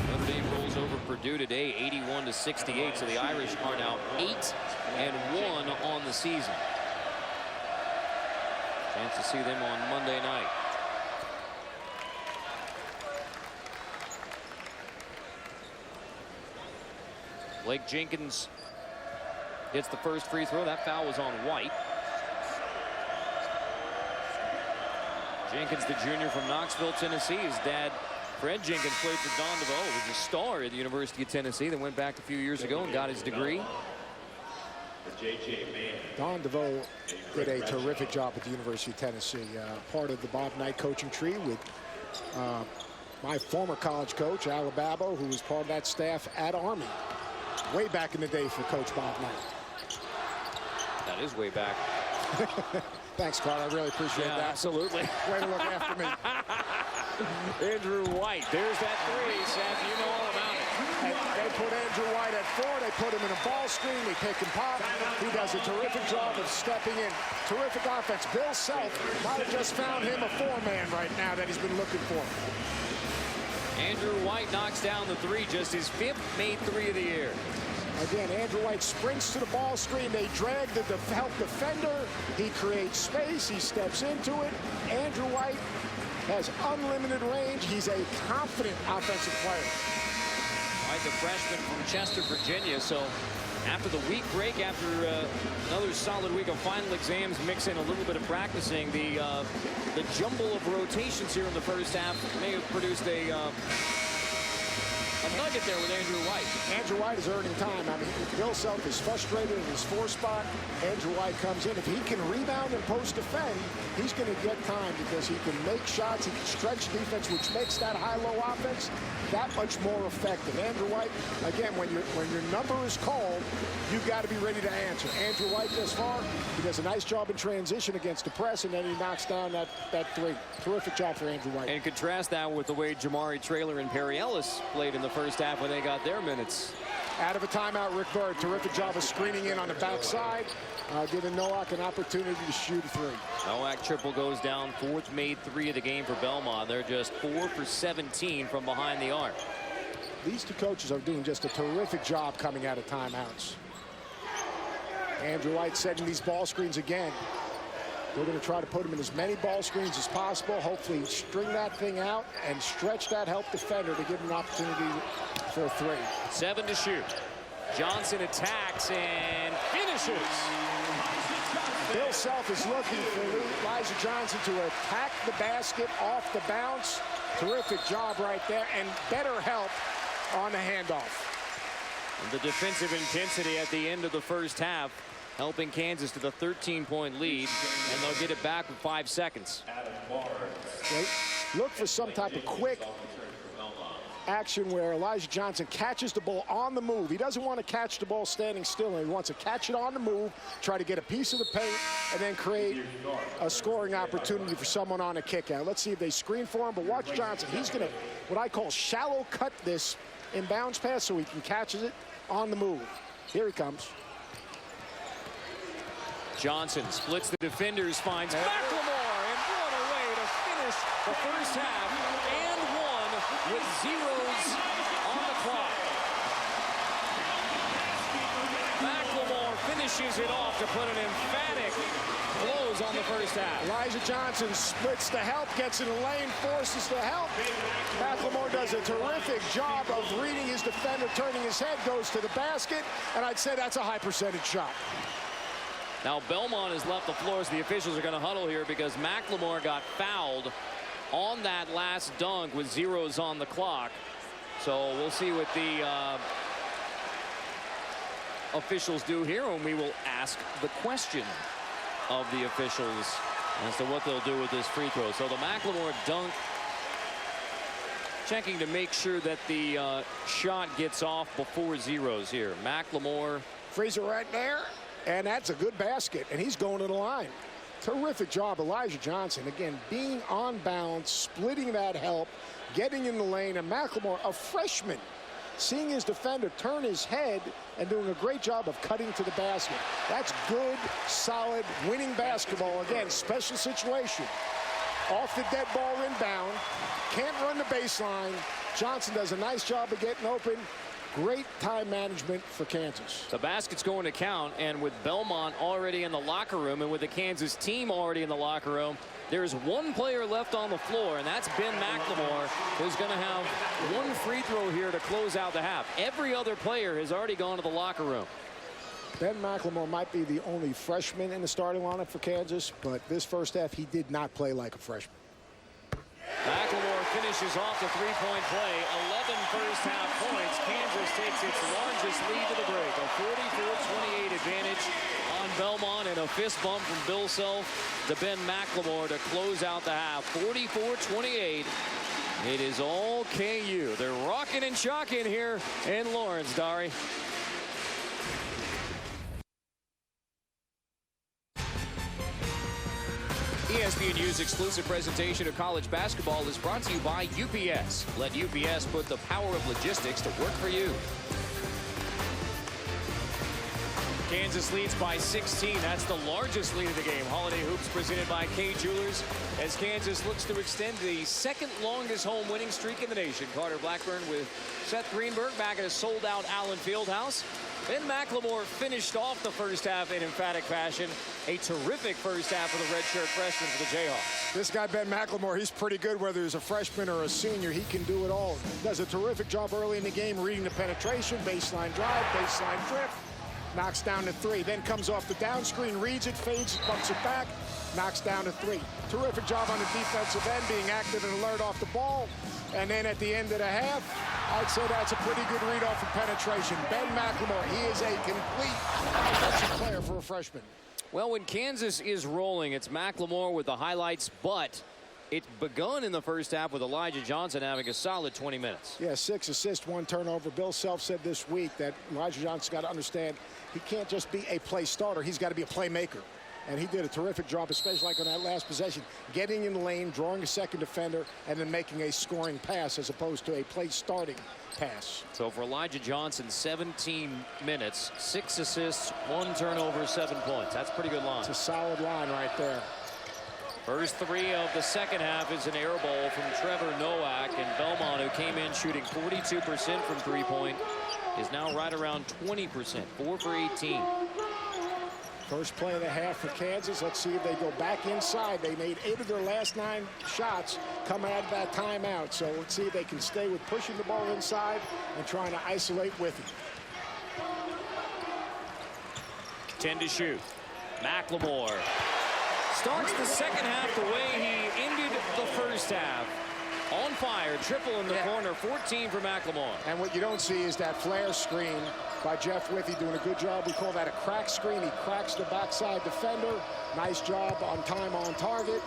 Notre Dame rolls over Purdue today 81-68. So the Irish are now 8-1 on the season. Chance to see them on Monday night. Blake Jenkins hits the first free throw. That foul was on White. Jenkins, the junior from Knoxville, Tennessee. His dad, Fred Jenkins, played for Don DeVoe. Was a star at the University of Tennessee. Then went back a few years ago and got his degree. Don DeVoe did a terrific job at the University of Tennessee. Part of the Bob Knight coaching tree with my former college coach, Al Ababo, who was part of that staff at Army. Way back in the day for Coach Bob Knight. That is way back. Thanks, Carl. I really appreciate that. Absolutely. Way to look after me. Andrew White. There's that three, Seth. You know all about it. They put Andrew White at 4. They put him in a ball screen. They pick and pop. He does a terrific job of stepping in. Terrific offense. Bill Self might have just found him a 4-man right now that he's been looking for. Andrew White knocks down the 3, just his 5th made 3 of the year. Again, Andrew White sprints to the ball screen. They drag the help defender. He creates space. He steps into it. Andrew White has unlimited range. He's a confident offensive player. White, the freshman from Chester, Virginia. So after the week break, after another solid week of final exams, mix in a little bit of practicing, the jumble of rotations here in the first half may have produced a nugget there with Andrew White. Andrew White is earning time. I mean, Bill Self is frustrated in his 4 spot. Andrew White comes in. If he can rebound and post defend, he's going to get time because he can make shots. He can stretch defense, which makes that high-low offense that much more effective. Andrew White, again, when your number is called, you've got to be ready to answer. Andrew White thus far, he does a nice job in transition against the press, and then he knocks down that 3. Terrific job for Andrew White. And contrast that with the way Jamari Traylor and Perry Ellis played in the first half when they got their minutes. Out of a timeout, Rick Bird. Terrific job of screening in on the backside, giving Nowak an opportunity to shoot a 3. Nowak triple goes down, 4th made 3 of the game for Belmont. They're just 4 for 17 from behind the arc. These 2 coaches are doing just a terrific job coming out of timeouts. Andrew White setting these ball screens again. They're going to try to put him in as many ball screens as possible. Hopefully string that thing out and stretch that help defender to give him an opportunity for a 3. 7 to shoot. Johnson attacks and finishes. Bill Self is looking for Elijah Johnson to attack the basket off the bounce. Terrific job right there, and better help on the handoff. And the defensive intensity at the end of the first half, helping Kansas to the 13-point lead, and they'll get it back with 5 seconds. look for some type of quick action where Elijah Johnson catches the ball on the move. He doesn't want to catch the ball standing still. He wants to catch it on the move, try to get a piece of the paint, and then create a scoring opportunity for someone on a kick out. Let's see if they screen for him, but watch Johnson. He's going to, what I call, shallow cut this inbounds pass so he can catch it on the move. Here he comes. Johnson splits the defenders, finds McLemore, and what a way to finish the first half, and one with zeros on the clock. McLemore finishes it off to put an emphatic close on the first half. Elijah Johnson splits the help, gets in the lane, forces the help. McLemore does a terrific job of reading his defender, turning his head, goes to the basket, and I'd say that's a high percentage shot. Now Belmont has left the floor as the officials are going to huddle here because McLemore got fouled on that last dunk with zeros on the clock. So we'll see what the officials do here, and we will ask the question of the officials as to what they'll do with this free throw. So the McLemore dunk, checking to make sure that the shot gets off before zeros here. McLemore frees it right there, and that's a good basket, and he's going to the line. Terrific job, Elijah Johnson. Again, being on bounds, splitting that help, getting in the lane, and McLemore, a freshman, seeing his defender turn his head and doing a great job of cutting to the basket. That's good, solid, winning basketball. Again, special situation. Off the dead ball inbound. Can't run the baseline. Johnson does a nice job of getting open. Great time management for Kansas. The basket's going to count, and with Belmont already in the locker room and with the Kansas team already in the locker room, there's one player left on the floor, and that's Ben McLemore, who's going to have one free throw here to close out the half. Every other player has already gone to the locker room. Ben McLemore might be the only freshman in the starting lineup for Kansas, but this first half he did not play like a freshman. McLemore finishes off the three-point play. 11 first-half points. Kansas takes its largest lead to the break. A 44-28 advantage on Belmont, and a fist bump from Bill Self to Ben McLemore to close out the half. 44-28. It is all KU. They're rocking and shocking here in Lawrence, Dari. ESPNU's exclusive presentation of college basketball is brought to you by UPS. Let UPS put the power of logistics to work for you. Kansas leads by 16. That's the largest lead of the game. Holiday Hoops presented by Kay Jewelers as Kansas looks to extend the second longest home winning streak in the nation. Carter Blackburn with Seth Greenberg back at a sold-out Allen Fieldhouse. Ben McLemore finished off the first half in emphatic fashion. A terrific first half for the redshirt freshman for the Jayhawks. This guy, Ben McLemore, he's pretty good whether he's a freshman or a senior. He can do it all. Does a terrific job early in the game reading the penetration, baseline drive, baseline drift. Knocks down to three, then comes off the down screen, reads it, fades, bumps it back, knocks down to three. Terrific job on the defensive end, being active and alert off the ball. And then at the end of the half, I'd say that's a pretty good read off of penetration. Ben McLemore, he is a complete offensive player for a freshman. Well, when Kansas is rolling, it's McLemore with the highlights, but it's begun in the first half with Elijah Johnson having a solid 20 minutes. Yeah, 6 assists, 1 turnover. Bill Self said this week that Elijah Johnson's got to understand he can't just be a play starter. He's got to be a playmaker. And he did a terrific job, especially like on that last possession, getting in the lane, drawing a second defender, and then making a scoring pass as opposed to a play starting pass. So for Elijah Johnson, 17 minutes, 6 assists, 1 turnover, 7 points. That's a pretty good line. It's a solid line right there. First three of the second half is an air ball from Trevor Nowak, and Belmont, who came in shooting 42% from three-point, is now right around 20%, 4 for 18. First play of the half for Kansas. Let's see if they go back inside. They made 8 of their last 9 shots coming out of that timeout. So let's see if they can stay with pushing the ball inside and trying to isolate with it. 10 to shoot. McLemore starts the second half the way he ended the first half. On fire, triple in the corner, 14 for McLemore. And what you don't see is that flare screen by Jeff Withey doing a good job. We call that a crack screen. He cracks the backside defender. Nice job on time on target.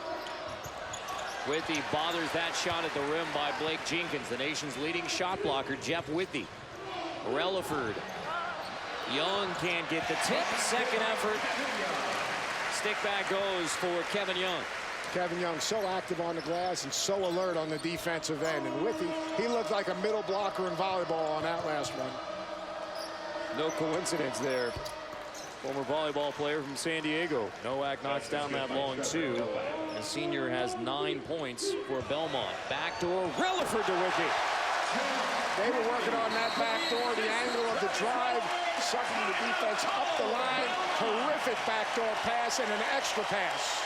Withy bothers that shot at the rim by Blake Jenkins, the nation's leading shot blocker, Jeff Withy. Relaford. Young can't get the tip. Second effort. Stick back goes for Kevin Young. Kevin Young so active on the glass and so alert on the defensive end. And Withy, he looked like a middle blocker in volleyball on that last one. No coincidence there. Former volleyball player from San Diego. Nowak knocks down that long two. The senior has 9 points for Belmont. Backdoor, Relaford to Withy. They were working on that backdoor, the angle of the drive, sucking the defense up the line. Terrific backdoor pass and an extra pass.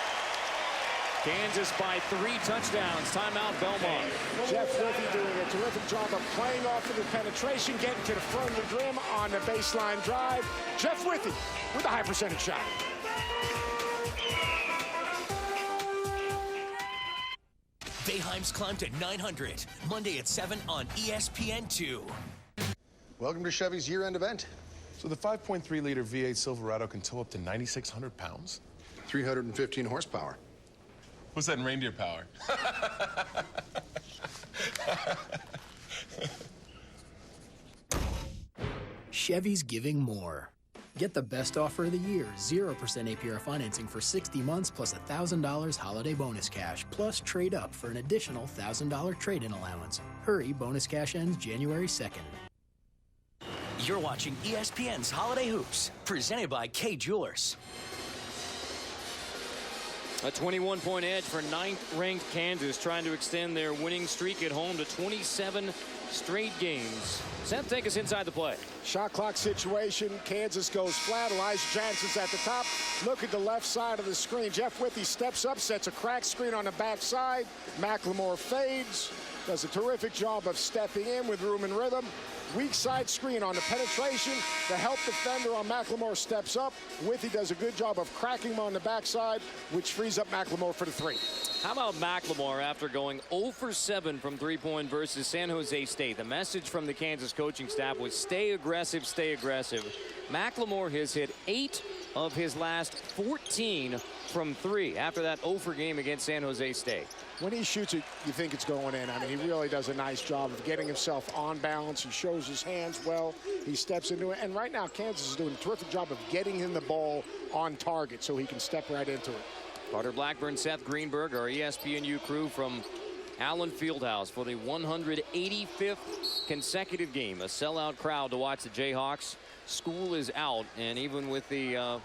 Kansas by 3 touchdowns. Timeout, Belmont. Jeff Withy doing a terrific job of playing off of the penetration, getting to the front of the rim on the baseline drive. Jeff Withy with a high percentage shot. Boeheim's climbed to 900, Monday at 7 on ESPN2. Welcome to Chevy's year-end event. So the 5.3-liter V8 Silverado can tow up to 9,600 pounds? 315 horsepower. What's that in reindeer power? Chevy's giving more. Get the best offer of the year, 0% APR financing for 60 months plus $1,000 holiday bonus cash, plus trade up for an additional $1,000 trade-in allowance. Hurry, bonus cash ends January 2nd. You're watching ESPN's Holiday Hoops, presented by Kay Jewelers. A 21-point edge for 9th-ranked Kansas, trying to extend their winning streak at home to 27 straight games. Seth, take us inside the play. Shot clock situation. Kansas goes flat. Elijah Johnson's at the top. Look at the left side of the screen. Jeff Withy steps up, sets a crack screen on the backside. McLemore fades. Does a terrific job of stepping in with room and rhythm. Weak side screen on the penetration. The help defender on McLemore steps up. Withy does a good job of cracking him on the backside, which frees up McLemore for the 3. How about McLemore after going 0 for 7 from three-point versus San Jose State? The message from the Kansas coaching staff was stay aggressive, stay aggressive. McLemore has hit 8 of his last 14 from 3 after that 0 for game against San Jose State. When he shoots it, you think it's going in. I mean, he really does a nice job of getting himself on balance. He shows his hands well. He steps into it. And right now, Kansas is doing a terrific job of getting him the ball on target so he can step right into it. Carter Blackburn, Seth Greenberg, our ESPNU crew from Allen Fieldhouse for the 185th consecutive game. A sellout crowd to watch the Jayhawks. School is out, and even with the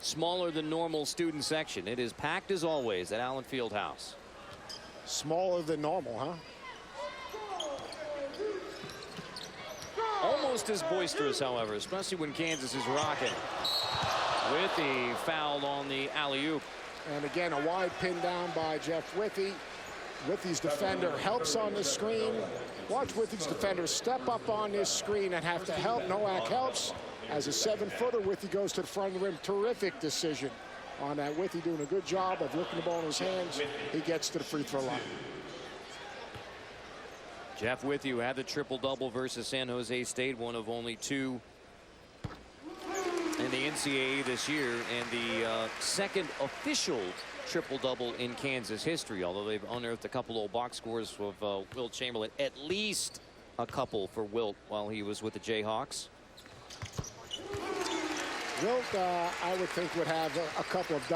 smaller than normal student section, it is packed as always at Allen Fieldhouse. Smaller than normal, huh? Almost as boisterous, however, especially when Kansas is rocking. With the foul on the alley-oop. And again, a wide pin down by Jeff Withy. Withy's defender helps on the screen. Watch Withy's defender step up on this screen and have to help. Nowak helps. As a 7-footer, Withy goes to the front of the rim. Terrific decision on that. Withy doing a good job of looking the ball in his hands. He gets to the free throw line. Jeff Withy, who had the triple-double versus San Jose State, one of only 2 in the NCAA this year, and the second official triple-double in Kansas history, although they've unearthed a couple old box scores of Wilt Chamberlain, at least a couple for Wilt while he was with the Jayhawks. Wilt, I would think, would have a couple of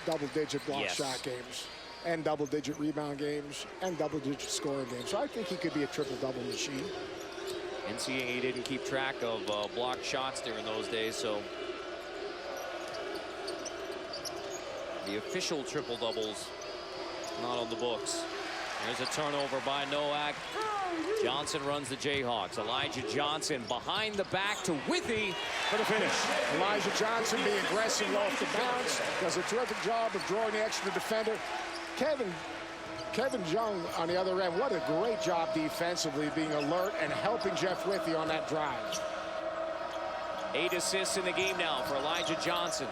double-digit block shot games, and double-digit rebound games, and double-digit scoring games. So I think he could be a triple-double machine. NCAA didn't keep track of blocked shots during those days, so the official triple-doubles not on the books. There's a turnover by Nowak. Johnson runs the Jayhawks. Elijah Johnson behind the back to Withy for the finish. Elijah Johnson being aggressive off the bounce. Does a terrific job of drawing the extra defender. Kevin Young on the other end, what a great job defensively, being alert and helping Jeff Withy on that drive. 8 assists in the game now for Elijah Johnson.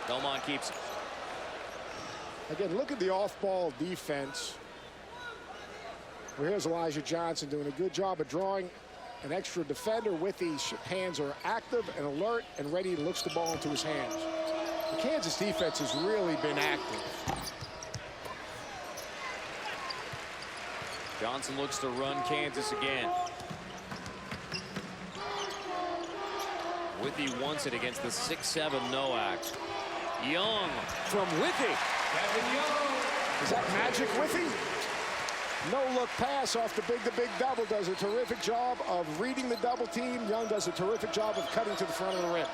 Belmont keeps it. Again, look at the off-ball defense. Well, here's Elijah Johnson doing a good job of drawing an extra defender. Withy's hands are active and alert and ready. He looks the ball into his hands. The Kansas defense has really been active. Johnson looks to run Kansas again. Withy wants it against the 6'7" Nowak. Young from Withy. Is that magic Withy? No-look pass off the big double. Does a terrific job of reading the double team. Young does a terrific job of cutting to the front of the rim.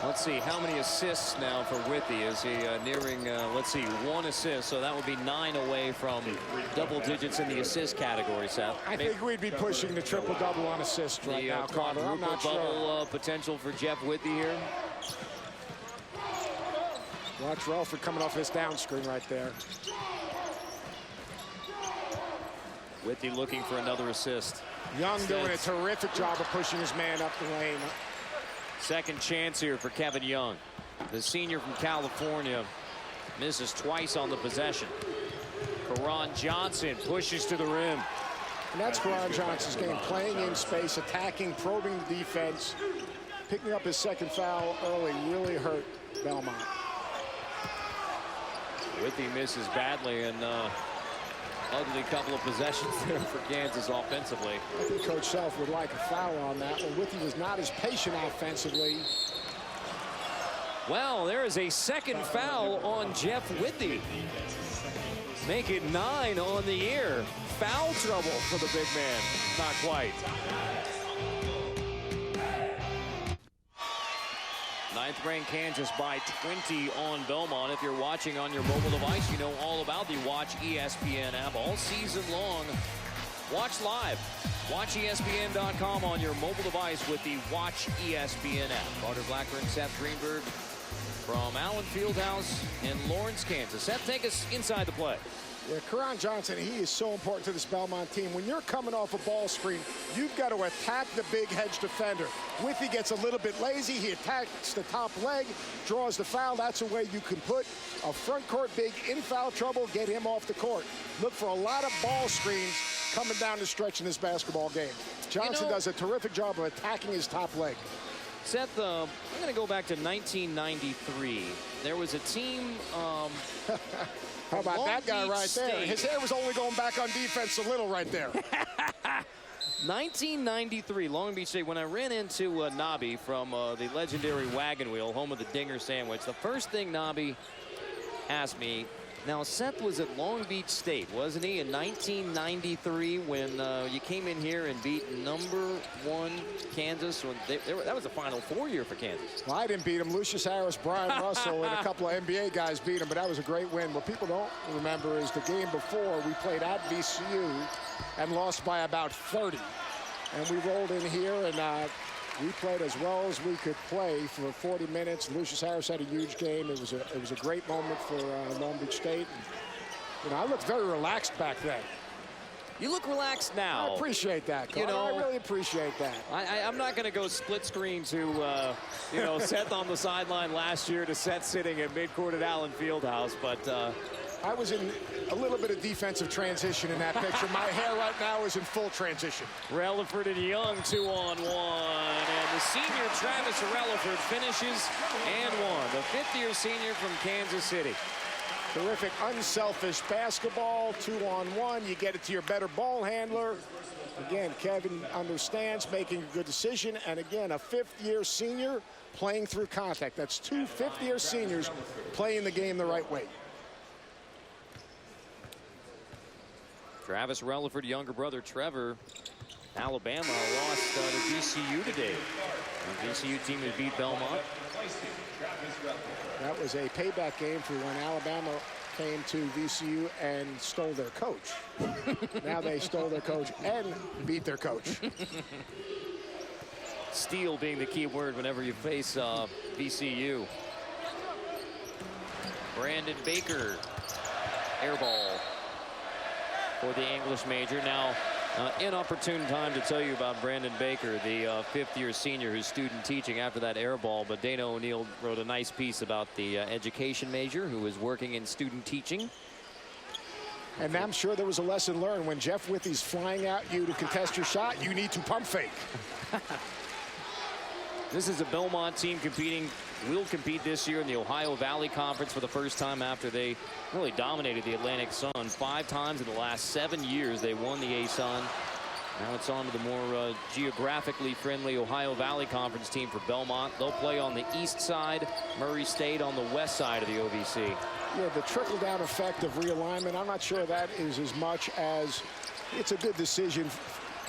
Let's see how many assists now for Withy. Is he nearing, let's see, 1 assist. So that would be 9 away from double digits in the assist category, Seth. I think we'd be pushing the triple-double on assists right now, Carter. I'm not sure. Potential for Jeff Withy here. Watch Relford coming off his down screen right there. Withy looking for another assist. Young doing a terrific job of pushing his man up the lane. Second chance here for Kevin Young. The senior from California misses twice on the possession. Karan Johnson pushes to the rim. And that's Karan Johnson's game, playing in space, attacking, probing the defense. Picking up his second foul early really hurt Belmont. Withy misses badly, and ugly couple of possessions there for Kansas offensively. I think Coach Self would like a foul on that one. Withy was not as patient offensively. Well, there is a second foul on Jeff Withy. Make it 9 on the year. Foul trouble for the big man. Not quite. 9th ranked Kansas by 20 on Belmont. If you're watching on your mobile device, you know all about the Watch ESPN app all season long. Watch live. WatchESPN.com on your mobile device with the Watch ESPN app. Carter Blackburn, Seth Greenberg from Allen Fieldhouse in Lawrence, Kansas. Seth, take us inside the play. Yeah, Karan Johnson, he is so important to this Belmont team. When you're coming off a ball screen, you've got to attack the big hedge defender. Withy gets a little bit lazy. He attacks the top leg, draws the foul. That's a way you can put a front court big in foul trouble, get him off the court. Look for a lot of ball screens coming down the stretch in this basketball game. Johnson does a terrific job of attacking his top leg. Seth, I'm going to go back to 1993. There was a team... How about that guy right there? His hair was only going back on defense a little right there. 1993, Long Beach State, when I ran into Nobby from the legendary Wagon Wheel, home of the Dinger Sandwich, the first thing Nobby asked me, now Seth was at Long Beach State, wasn't he, in 1993 when you came in here and beat #1 Kansas? When that was the Final Four year for Kansas. Well, I didn't beat him. Lucius Harris, Brian Russell, and a couple of NBA guys beat him, but that was a great win. What people don't remember is the game before we played at VCU and lost by about 30. And we rolled in here and we played as well as we could play for 40 minutes. Lucius Harris had a huge game. It was a great moment for Long Beach State. And, I looked very relaxed back then. You look relaxed now. I appreciate that, Carter. I really appreciate that. I'm not going to go split screen to, Seth on the sideline last year to Seth sitting at midcourt at Allen Fieldhouse, but... I was in a little bit of defensive transition in that picture. My hair right now is in full transition. Relaford and Young 2-on-1. And the senior Travis Relaford finishes and one. The 5th-year senior from Kansas City. Terrific, unselfish basketball, 2-on-1. You get it to your better ball handler. Again, Kevin understands, making a good decision. And again, a 5th-year senior playing through contact. That's 2 5th-year seniors playing the game the right way. Travis Relaford, younger brother Trevor. Alabama lost to VCU today. The VCU team has beat Belmont. That was a payback game for when Alabama came to VCU and stole their coach. Now they stole their coach and beat their coach. Steal being the key word whenever you face VCU. Brandon Baker, air ball for the English major. Now, inopportune time to tell you about Brandon Baker, the 5th-year senior who's student teaching after that air ball. But Dana O'Neill wrote a nice piece about the education major who is working in student teaching. And I'm sure there was a lesson learned. When Jeff Withy's flying at you to contest your shot, you need to pump fake. This is a Belmont team will compete this year in the Ohio Valley Conference for the first time after they really dominated the Atlantic Sun 5 times in the last 7 years. They won the ASUN. Now it's on to the more geographically friendly Ohio Valley Conference team for Belmont. They'll play on the east side, Murray State on the west side of the OVC. Yeah, the trickle-down effect of realignment, I'm not sure that is as much as it's a good decision.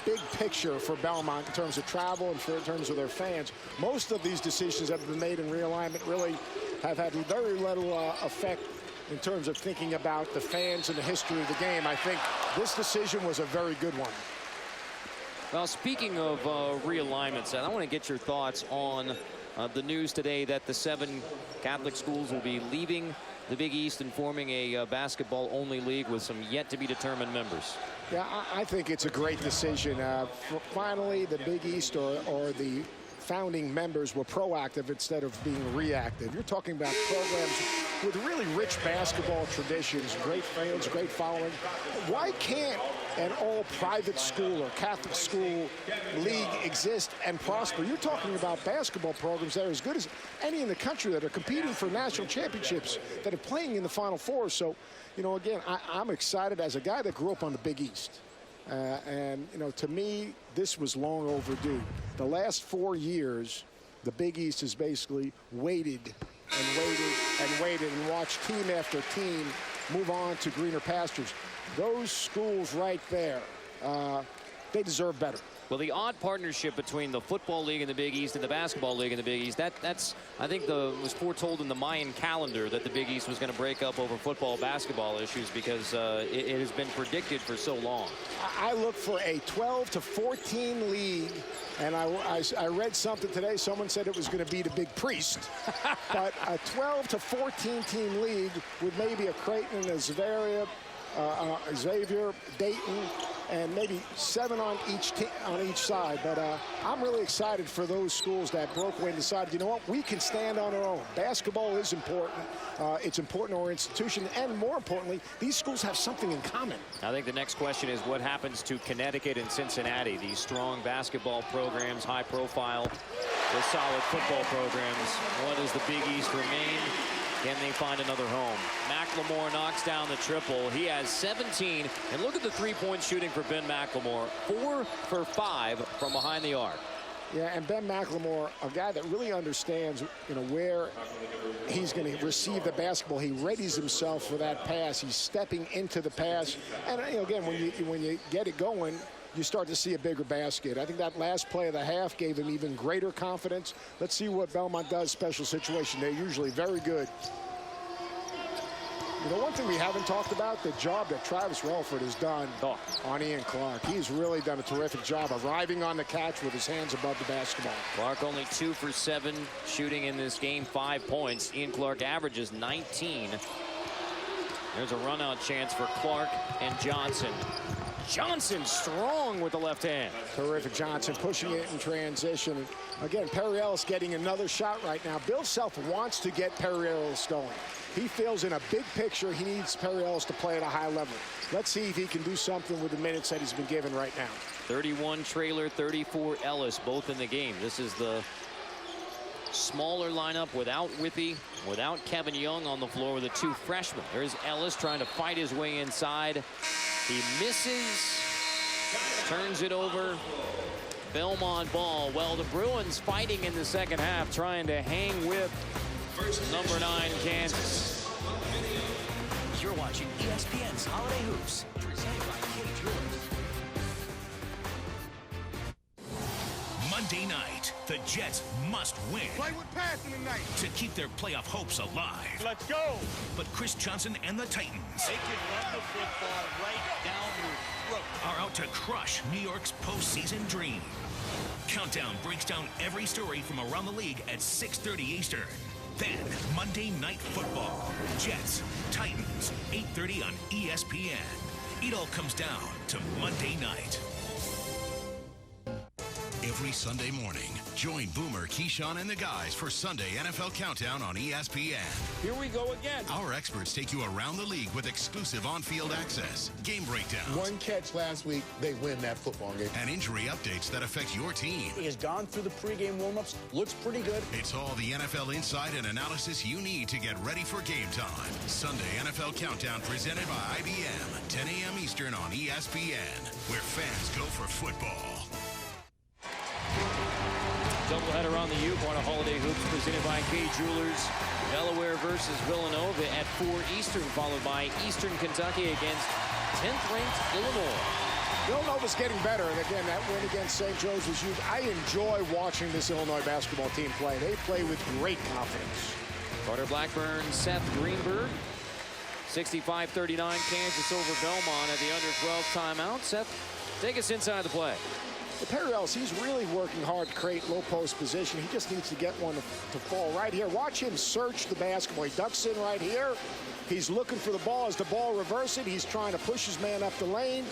Big picture for Belmont in terms of travel and in terms of their fans. Most of these decisions that have been made in realignment really have had very little effect in terms of thinking about the fans and the history of the game. I think this decision was a very good one. Well, speaking of realignments, I want to get your thoughts on the news today that the 7 Catholic schools will be leaving the Big East and forming a basketball-only league with some yet-to-be-determined members. Yeah, I think it's a great decision. Finally, the Big East or the founding members were proactive instead of being reactive. You're talking about programs with really rich basketball traditions, great fans, great following. Why can't an all-private school or Catholic school league exist and prosper? You're talking about basketball programs that are as good as any in the country that are competing for national championships, that are playing in the Final Four. So, you know, again, I'm excited as a guy that grew up on the Big East. And, you know, to me, this was long overdue. The last 4 years, the Big East has basically waited and waited and waited and watched team after team move on to greener pastures. Those schools right there, they deserve better. Well, the odd partnership between the Football League in the Big East and the Basketball League in the Big East, that's I think was foretold in the Mayan calendar that the Big East was going to break up over football-basketball issues because it has been predicted for so long. I look for a 12 to 14 league, and I read something today. Someone said it was going to be the Big Priest, but a 12 to 14 team league with maybe a Creighton and a Xavier, Dayton, and maybe 7 on each side. But I'm really excited for those schools that broke away and decided, you know what, we can stand on our own. Basketball is important. It's important to our institution, and more importantly, these schools have something in common. I think the next question is what happens to Connecticut and Cincinnati, these strong basketball programs, high profile, with solid football programs. What does the Big East remain? Can they find another home? McLemore knocks down the triple. He has 17. And look at the three-point shooting for Ben McLemore. 4 for 5 from behind the arc. Yeah, and Ben McLemore, a guy that really understands, you know, where he's going to receive the basketball. He readies himself for that pass. He's stepping into the pass. And, you know, again, when you get it going, you start to see a bigger basket. I think that last play of the half gave him even greater confidence. Let's see what Belmont does special situation. They're usually very good. You know, one thing we haven't talked about, the job that Travis Relford has done on Ian Clark. He's really done a terrific job arriving on the catch with his hands above the basketball. Clark only 2 for 7 shooting in this game, 5 points. Ian Clark averages 19. There's a run-out chance for Clark and Johnson. Johnson strong with the left hand. Terrific. Johnson pushing it in transition. Again, Perry Ellis getting another shot right now. Bill Self wants to get Perry Ellis going. He feels in a big picture he needs Perry Ellis to play at a high level. Let's see if he can do something with the minutes that he's been given right now. 31 Traylor, 34 Ellis, both in the game. This is the smaller lineup without Whippy, without Kevin Young on the floor with the 2 freshmen. There's Ellis trying to fight his way inside. He misses, turns it over. Belmont ball. Well, the Bruins fighting in the second half, trying to hang with number 9 Kansas. You're watching ESPN's Holiday Hoops, presented by Kate Jewelers. Monday night, the Jets must win. Play with passion tonight to keep their playoff hopes alive. Let's go. But Chris Johnson and the Titans, they can run the football right down your throat, are out to crush New York's postseason dream. Countdown breaks down every story from around the league at 6:30 Eastern. Then, Monday Night Football. Jets, Titans, 8:30 on ESPN. It all comes down to Monday night. every Sunday morning. Join Boomer, Keyshawn, and the guys for Sunday NFL Countdown on ESPN. Here we go again. Our experts take you around the league with exclusive on-field access, game breakdowns, One catch last week, they win that football game. and injury updates that affect your team. He has gone through the pregame warm-ups, looks pretty good. It's all the NFL insight and analysis you need to get ready for game time. Sunday NFL Countdown presented by IBM, 10 a.m. Eastern on ESPN, where fans go for football. Doubleheader on the U, part of Holiday Hoops presented by K Jewelers. Delaware versus Villanova at 4 Eastern, followed by Eastern Kentucky against 10th-ranked Illinois. Villanova's getting better, and again, that win against St. Joe's was huge. I enjoy watching this Illinois basketball team play. They play with great confidence. Carter Blackburn, Seth Greenberg. 65-39 Kansas over Belmont at the under 12 timeout. Seth, take us inside the play. Perry Ellis, he's really working hard to create low post position. He just needs to get one to fall right here. Watch him search the basketball. He ducks in right here. He's looking for the ball. As the ball reverses, he's trying to push his man up the lane.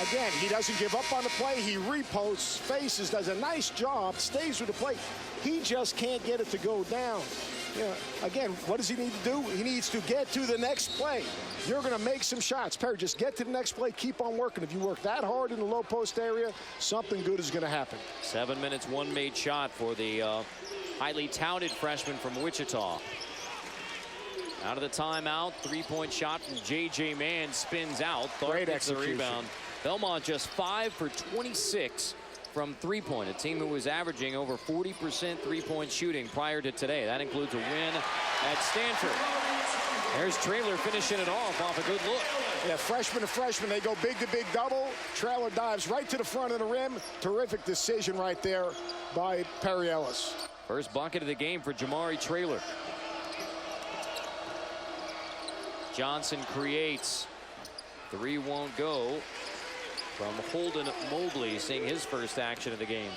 Again, he doesn't give up on the play. He reposts, faces, does a nice job, stays with the play. He just can't get it to go down. You know, again, what does he need to do? He needs to get to the next play. You're going to make some shots. Perry, just get to the next play. Keep on working. If you work that hard in the low post area, something good is going to happen. 7 minutes, one made shot for the highly touted freshman from Wichita. Out of the timeout, three-point shot from J.J. Mann spins out. Great gets the execution. rebound. Belmont just 5 for 26 from three-point. A team who was averaging over 40% three-point shooting prior to today. That includes a win at Stanford. There's Traylor finishing it off a good look. Yeah, freshman to freshman, they go big to big double. Traylor dives right to the front of the rim. Terrific decision right there by Perry Ellis. First bucket of the game for Jamari Traylor. Johnson creates. Three won't go from Holden Mobley, seeing his first action of the game.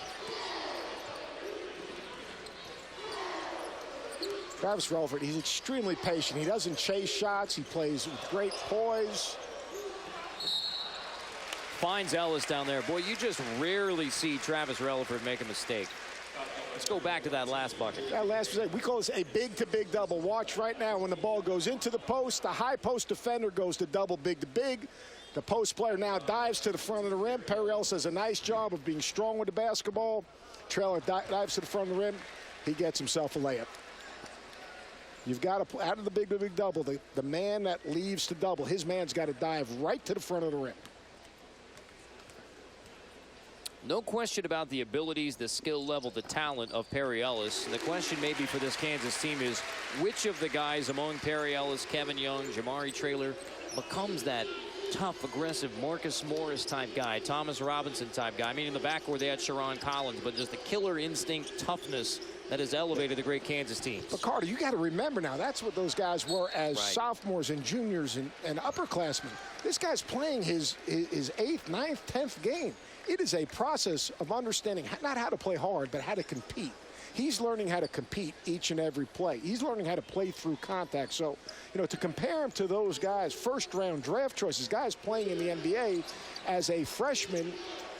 Travis Relford, he's extremely patient. He doesn't chase shots. He plays with great poise. Finds Ellis down there. Boy, you just rarely see Travis Relford make a mistake. Let's go back to that last bucket. That last play, we call this a big to big double. Watch right now when the ball goes into the post, the high post defender goes to double big to big. The post player now dives to the front of the rim. Perry Ellis does a nice job of being strong with the basketball. Traylor dives to the front of the rim. He gets himself a layup. You've got to, out of the big to big double, the man that leaves to double, his man's got to dive right to the front of the rim. No question about the abilities, the skill level, the talent of Perry Ellis. The question maybe for this Kansas team is which of the guys among Perry Ellis, Kevin Young, Jamari Traylor becomes that tough, aggressive Marcus Morris type guy, Thomas Robinson type guy. I mean, in the backcourt they had Sharon Collins, but just the killer instinct, toughness that has elevated the great Kansas teams. But Carter, you got to remember now, that's what those guys were as sophomores and juniors and upperclassmen. This guy's playing his 8th, 9th, 10th game. It is a process of understanding not how to play hard, but how to compete. He's learning how to compete each and every play. He's learning how to play through contact. So, you know, to compare him to those guys, first-round draft choices, guys playing in the NBA as a freshman,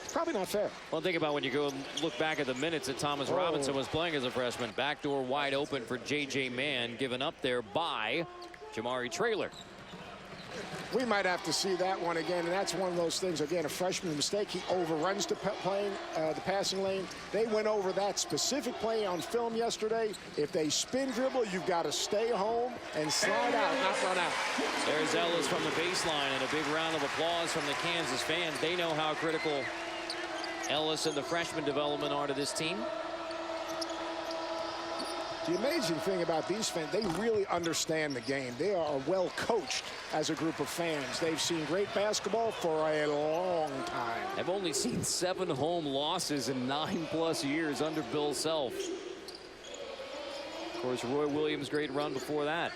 it's probably not fair. Well, think about when you go and look back at the minutes that Thomas Robinson was playing as a freshman. Backdoor wide open for J.J. Mann, given up there by Jamari Traylor. We might have to see that one again, and that's one of those things, again, a freshman mistake. He overruns the passing lane. They went over that specific play on film yesterday. If they spin dribble, you've got to stay home and slide out, not run out. There's Ellis from the baseline, and a big round of applause from the Kansas fans. They know how critical Ellis and the freshman development are to this team. The amazing thing about these fans, they really understand the game. They are well coached as a group of fans. They've seen great basketball for a long time. I've only seen 7 home losses in 9+ years under Bill Self. Of course, Roy Williams' great run before that.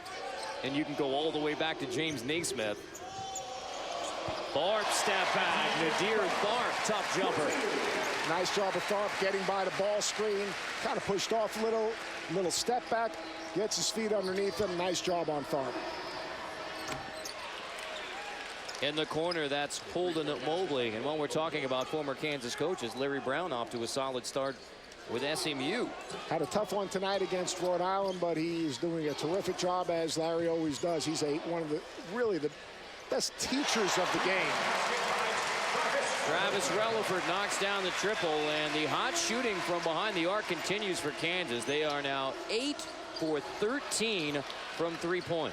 And you can go all the way back to James Naismith. Tharp step back. Nadir Tharp, tough jumper. Nice job of Tharp getting by the ball screen. Kind of pushed off a little step back. Gets his feet underneath him. Nice job on Tharp. In the corner, that's Holden Mobley. And when we're talking about former Kansas coaches, Larry Brown off to a solid start with SMU. Had a tough one tonight against Rhode Island, but he's doing a terrific job, as Larry always does. He's one of the best teachers of the game. Travis Relaford knocks down the triple, and the hot shooting from behind the arc continues for Kansas. They are now 8 for 13 from three-point.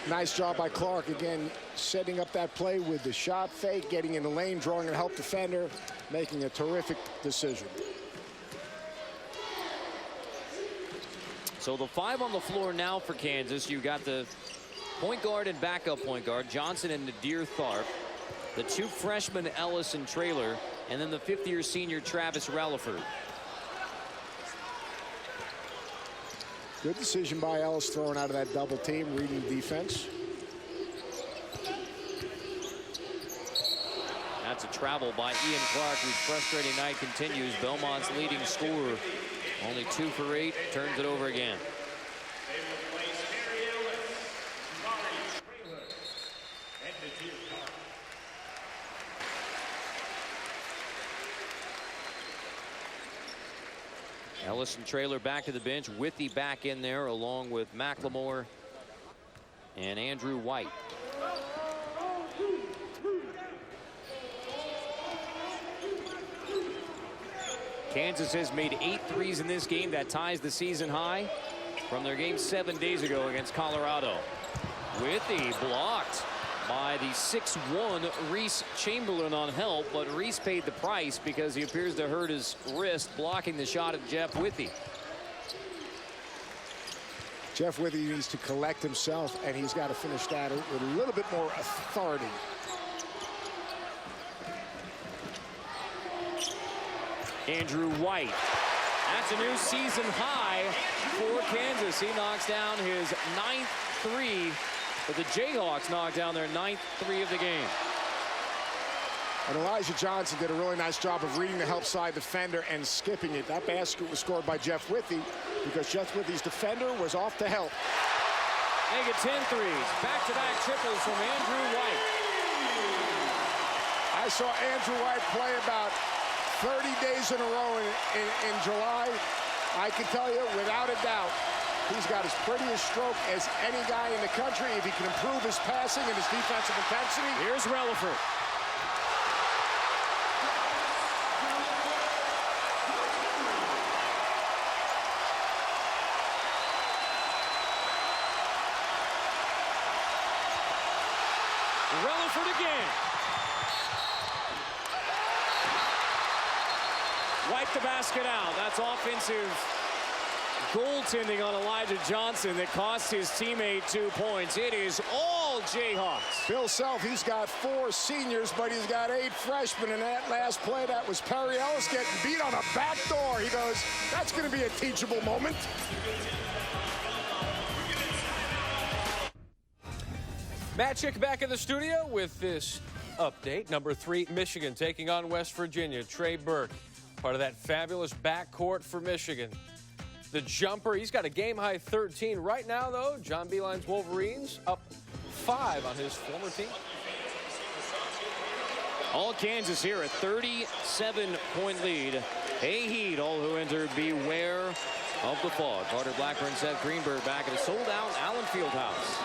Nice job by Clark, again, setting up that play with the shot fake, getting in the lane, drawing a help defender, making a terrific decision. So the 5 on the floor now for Kansas. You got the point guard and backup point guard, Johnson and Nadir Tharp. The 2 freshmen, Ellis and Traylor, and then the 5th-year senior, Travis Relaford. Good decision by Ellis, throwing out of that double team, reading the defense. That's a travel by Ian Clark, whose frustrating night continues. Belmont's leading scorer, only 2 for 8, turns it over again. Ellis and Traylor back to the bench. Withy back in there along with McLemore and Andrew White. Kansas has made 8 threes in this game. That ties the season high from their game 7 days ago against Colorado. Withy blocked by the 6'1" Reese Chamberlain on help, but Reese paid the price because he appears to hurt his wrist blocking the shot of Jeff Withy. Jeff Withy needs to collect himself, and he's got to finish that with a little bit more authority. Andrew White. That's a new season high for Kansas. He knocks down his 9th three. But the Jayhawks knocked down their 9th three of the game. And Elijah Johnson did a really nice job of reading the help side defender and skipping it. That basket was scored by Jeff Withy because Jeff Withy's defender was off to help. Make it 10 threes. Back-to-back triples from Andrew White. I saw Andrew White play about 30 days in a row in July. I can tell you, without a doubt, he's got as pretty a stroke as any guy in the country. If he can improve his passing and his defensive intensity. Here's Relaford. Relaford again. Wipe the basket out. That's offensive goaltending on Elijah Johnson that cost his teammate 2 points. It is all Jayhawks. Bill Self, he's got 4 seniors, but he's got 8 freshmen. In that last play, that was Perry Ellis getting beat on a back door. He goes, that's going to be a teachable moment. Matt Chick back in the studio with this update. Number 3, Michigan taking on West Virginia. Trey Burke, part of that fabulous backcourt for Michigan. The jumper, he's got a game-high 13. Right now, though, John Beilein's Wolverines up 5 on his former team. All Kansas here, a 37-point lead. Hey, Heat, all who enter, beware of the fog. Carter Blackburn, Seth Greenberg back at a sold-out Allen Fieldhouse.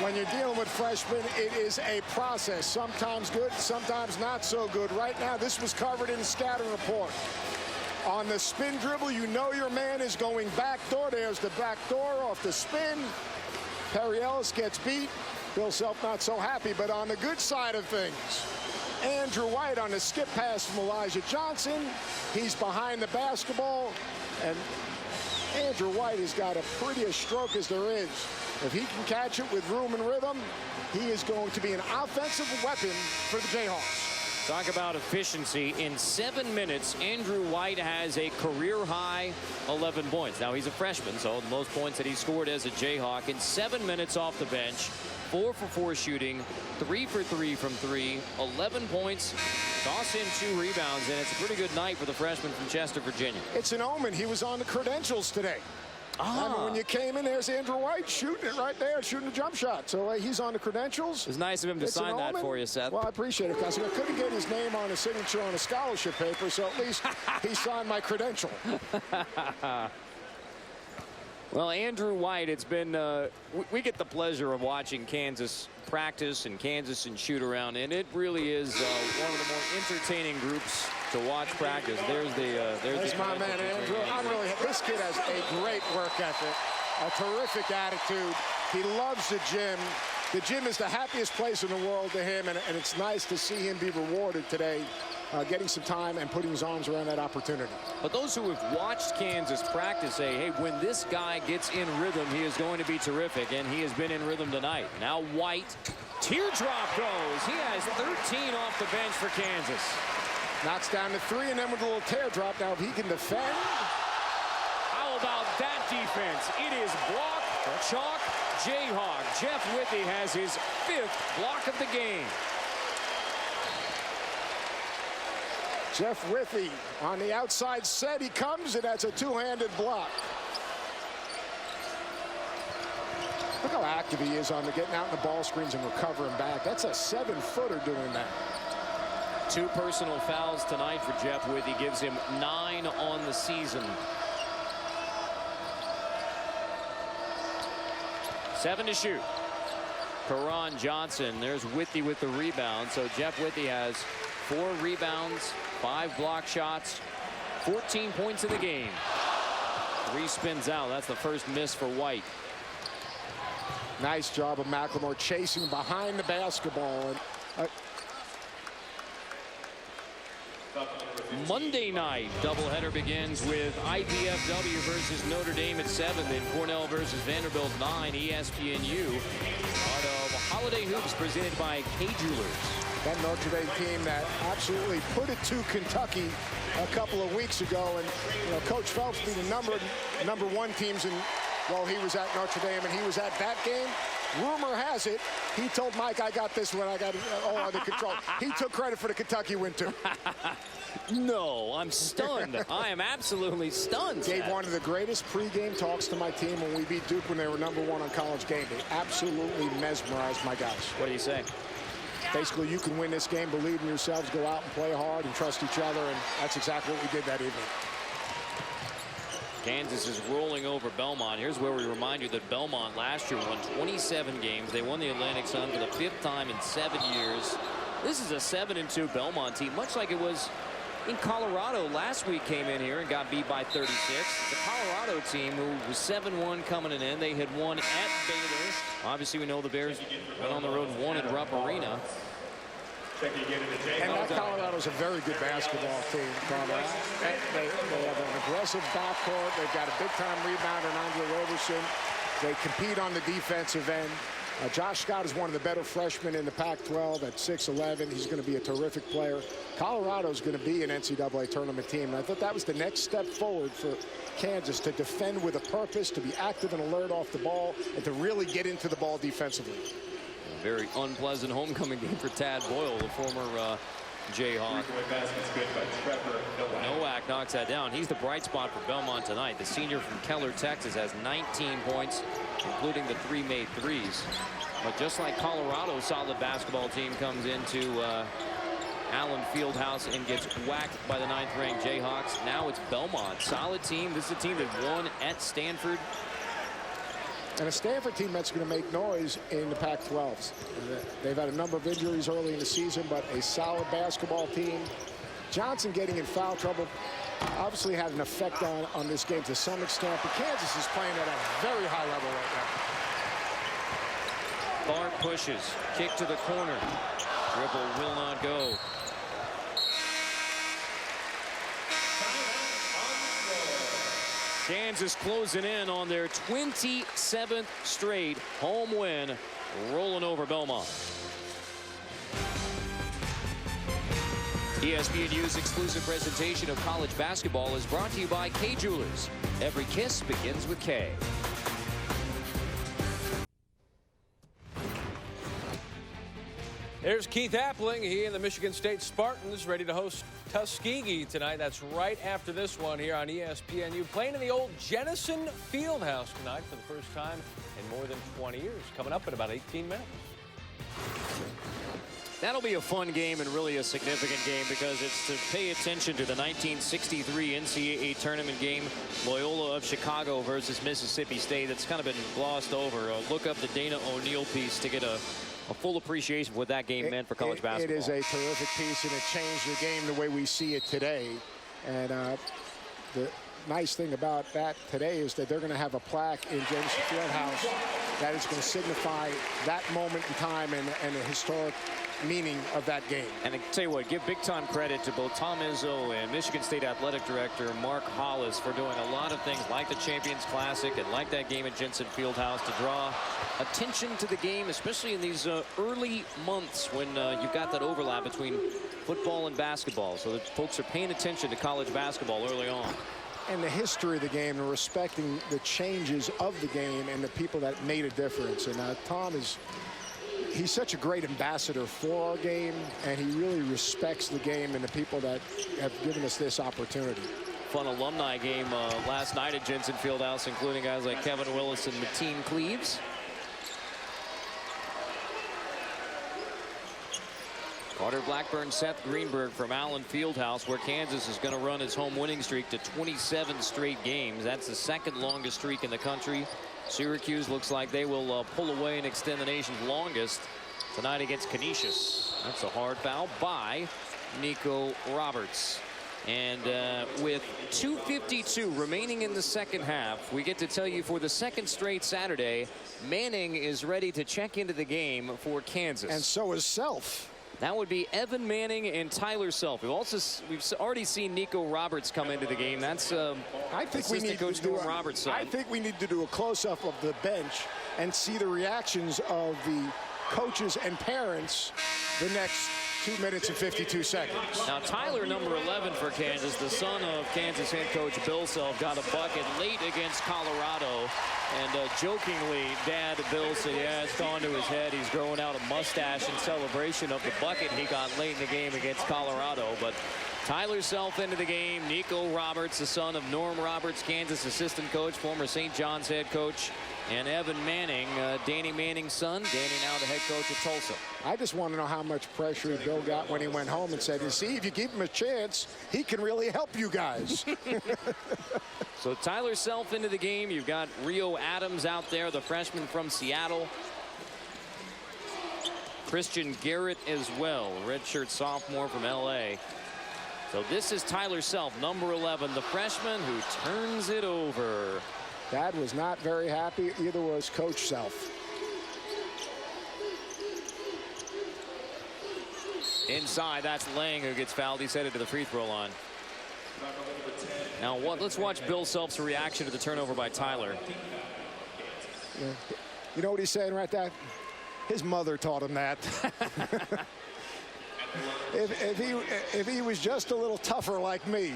When you're dealing with freshmen, it is a process. Sometimes good, sometimes not so good. Right now, this was covered in the scouting report. On the spin dribble, you know your man is going back door. There's the back door off the spin. Perry Ellis gets beat. Bill Self not so happy, but on the good side of things, Andrew White on the skip pass from Elijah Johnson. He's behind the basketball, and Andrew White has got a prettiest stroke as there is. If he can catch it with room and rhythm, he is going to be an offensive weapon for the Jayhawks. Talk about efficiency. In 7 minutes, Andrew White has a career-high 11 points. Now, he's a freshman, so the most points that he scored as a Jayhawk. In 7 minutes off the bench, 4 for 4 shooting, 3 for 3 from 3, 11 points, toss in 2 rebounds, and it's a pretty good night for the freshman from Chester, Virginia. It's an omen. He was on the credentials today. Remember when you came in, there's Andrew White shooting it right there, shooting a jump shot. So he's on the credentials. It's nice of him to sign that for you, Seth. Well, I appreciate it, because I couldn't get his name on a signature on a scholarship paper, so at least he signed my credential. Well, Andrew White, it's been, we get the pleasure of watching Kansas practice and Kansas and shoot around, and it really is one of the more entertaining groups to watch practice. There's my man, Andrew. This kid has a great work ethic, a terrific attitude. He loves the gym. The gym is the happiest place in the world to him, and it's nice to see him be rewarded today, getting some time and putting his arms around that opportunity. But those who have watched Kansas practice say, hey, when this guy gets in rhythm, he is going to be terrific, and he has been in rhythm tonight. Now White, teardrop goes. He has 13 off the bench for Kansas. Knocks down to 3, and then with a little teardrop. Now if he can defend. How about that defense? It is block, chalk, Jayhawk. Jeff Withey has his 5th block of the game. Jeff Withey on the outside set. He comes, and that's a two-handed block. Look how active he is on the getting out in the ball screens and recovering back. That's a 7-footer doing that. 2 personal fouls tonight for Jeff Withey. Gives him 9 on the season. 7 to shoot. Karan Johnson. There's Withey with the rebound. So Jeff Withey has 4 rebounds, 5 block shots, 14 points in the game. 3 spins out. That's the first miss for White. Nice job of McLemore chasing behind the basketball. And, Monday night doubleheader begins with IPFW versus Notre Dame at 7, then Cornell versus Vanderbilt 9. ESPNU, part of Holiday Hoops presented by K Jewelers. That Notre Dame team that absolutely put it to Kentucky a couple of weeks ago, and Coach Phelps beat the number 1 teams while he was at Notre Dame, and he was at that game. Rumor has it, he told Mike, I got this one, I got all under control. He took credit for the Kentucky win, too. No, I'm stunned. I am absolutely stunned. Gave one of the greatest pregame talks to my team when we beat Duke when they were #1 on College Game Day. Absolutely mesmerized my guys. What do you say? Basically, you can win this game, believe in yourselves, go out and play hard and trust each other, and that's exactly what we did that evening. Kansas is rolling over Belmont. Here's where we remind you that Belmont last year won 27 games. They won the Atlantic Sun for the 5th time in 7 years. This is a 7-2 Belmont team, much like it was in Colorado. Last week came in here and got beat by 36. The Colorado team, who was 7-1 coming in, they had won at Baylor. Obviously, we know the Bears went on the road and won at Rupp Arena. And that Colorado's a very good basketball team, Colorado. They have an aggressive backcourt. They've got a big-time rebounder, Andre Roberson. They compete on the defensive end. Josh Scott is one of the better freshmen in the Pac-12 at 6'11". He's going to be a terrific player. Colorado's going to be an NCAA tournament team. And I thought that was the next step forward for Kansas, to defend with a purpose, to be active and alert off the ball, and to really get into the ball defensively. A very unpleasant homecoming game for Tad Boyle, the former Jayhawk. Nowak knocks that down. He's the bright spot for Belmont tonight. The senior from Keller, Texas, has 19 points, including the 3 made threes. But just like Colorado's solid basketball team comes into Allen Fieldhouse and gets whacked by the 9th-ranked Jayhawks, now it's Belmont. Solid team. This is a team that won at Stanford. And a Stanford team that's going to make noise in the Pac-12s. They've had a number of injuries early in the season, but a solid basketball team. Johnson getting in foul trouble obviously had an effect on this game to some extent, but Kansas is playing at a very high level right now. Bart pushes. Kick to the corner. Dribble will not go. Kansas closing in on their 27th straight home win, rolling over Belmont. ESPNU's exclusive presentation of college basketball is brought to you by K Jewelers. Every kiss begins with K. There's Keith Appling. He and the Michigan State Spartans ready to host Tuskegee tonight. That's right after this one here on ESPNU. Playing in the old Jennison Fieldhouse tonight for the first time in more than 20 years. Coming up in about 18 minutes. That'll be a fun game and really a significant game because it's to pay attention to the 1963 NCAA tournament game, Loyola of Chicago versus Mississippi State. That's kind of been glossed over. Look up the Dana O'Neill piece to get a full appreciation of what that game meant for college basketball. It is a terrific piece, and it changed the game the way we see it today. And the nice thing about that today is that they're going to have a plaque in Jennison Fieldhouse that is going to signify that moment in time and the historic meaning of that game. And I tell you what, give big time credit to both Tom Izzo and Michigan State Athletic Director Mark Hollis for doing a lot of things like the Champions Classic and like that game at Jennison Fieldhouse to draw attention to the game, especially in these early months when you've got that overlap between football and basketball, so that folks are paying attention to college basketball early on. And the history of the game and respecting the changes of the game and the people that made a difference. And Tom he's such a great ambassador for our game, and he really respects the game and the people that have given us this opportunity. Fun alumni game last night at Jennison Fieldhouse, including guys like Kevin Willis and Mateen Cleaves. Carter Blackburn, Seth Greenberg from Allen Fieldhouse, where Kansas is going to run its home winning streak to 27 straight games. That's the second longest streak in the country. Syracuse looks like they will pull away and extend the nation's longest tonight against Canisius. That's a hard foul by Nico Roberts. And with 2:52 remaining in the second half, we get to tell you for the second straight Saturday, Manning is ready to check into the game for Kansas. And so is Self. That would be Evan Manning and Tyler Self. We've already seen Nico Roberts come into the game. That's I think we need Coach Norm Roberts' son. I think we need to do a close-up of the bench and see the reactions of the coaches and parents the next 2 minutes and 52 seconds. Now Tyler, number 11 for Kansas, the son of Kansas head coach Bill Self, got a bucket late against Colorado. And jokingly, Dad Bill said, yeah, it's gone to his head. He's growing out a mustache in celebration of the bucket he got late in the game against Colorado. But Tyler Self into the game. Nico Roberts, the son of Norm Roberts, Kansas assistant coach, former St. John's head coach. And Evan Manning, Danny Manning's son. Danny now the head coach at Tulsa. I just want to know how much pressure Bill got when he went home and said, you see, if you give him a chance, he can really help you guys. So Tyler Self into the game. You've got Rio Adams out there, the freshman from Seattle. Christian Garrett as well, redshirt sophomore from LA. So this is Tyler Self, number 11, the freshman who turns it over. Dad was not very happy. Either was Coach Self. Inside, that's Lang who gets fouled. He's headed to the free throw line. Now, let's watch Bill Self's reaction to the turnover by Tyler. Yeah. You know what he's saying right there? His mother taught him that. if he was just a little tougher like me.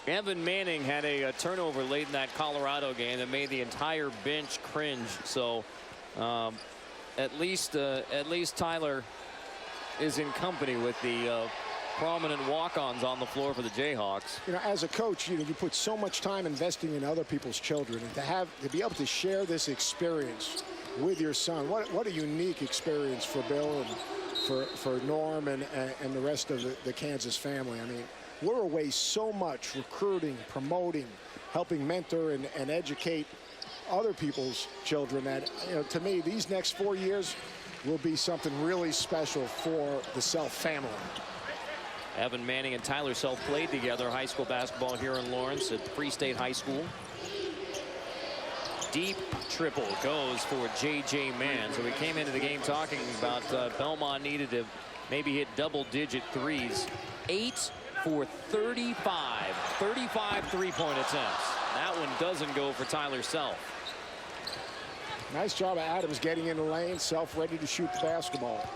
Evan Manning had a turnover late in that Colorado game that made the entire bench cringe. So at least Tyler is in company with the prominent walk-ons on the floor for the Jayhawks. You know, as a coach, you put so much time investing in other people's children, and to be able to share this experience with your son, what a unique experience for Bill and for Norm and the rest of the Kansas family. I mean, we're away so much recruiting, promoting, helping mentor and educate other people's children that, to me, these next 4 years will be something really special for the Self family. Evan Manning and Tyler Self played together high school basketball here in Lawrence at Free State High School. Deep triple goes for J.J. Mann. So we came into the game talking about Belmont needed to maybe hit double-digit threes. 8 for 35. 35 three-point attempts. That one doesn't go for Tyler Self. Nice job of Adams getting in the lane. Self ready to shoot the basketball.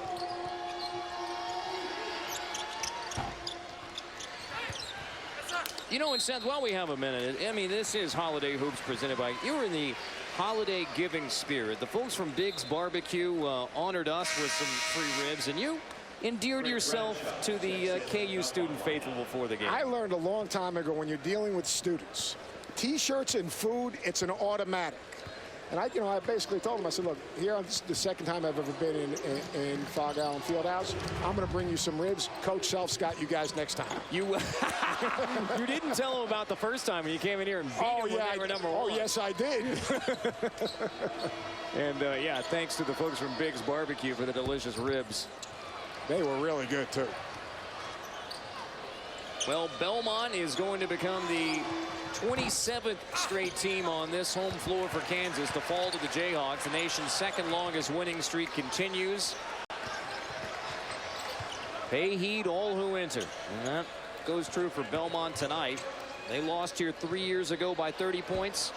You know, and Seth, while we have a minute, I mean, this is Holiday Hoops presented by, you were in the holiday giving spirit. The folks from Biggs Barbecue honored us with some free ribs, and you endeared yourself to the KU student faithful before the game. I learned a long time ago, when you're dealing with students, T-shirts and food, it's an automatic. And I basically told him, I said, look, here, this is the second time I've ever been in Fog Allen Fieldhouse. I'm going to bring you some ribs. Coach Self's got you guys next time. You you didn't tell him about the first time when you came in here and beat him when they were number one. Oh, yes, I did. And, yeah, thanks to the folks from Biggs Barbecue for the delicious ribs. They were really good, too. Well, Belmont is going to become the 27th straight team on this home floor for Kansas to fall to the Jayhawks. The nation's second longest winning streak continues. Pay heed, all who enter. And that goes true for Belmont tonight. They lost here 3 years ago by 30 points.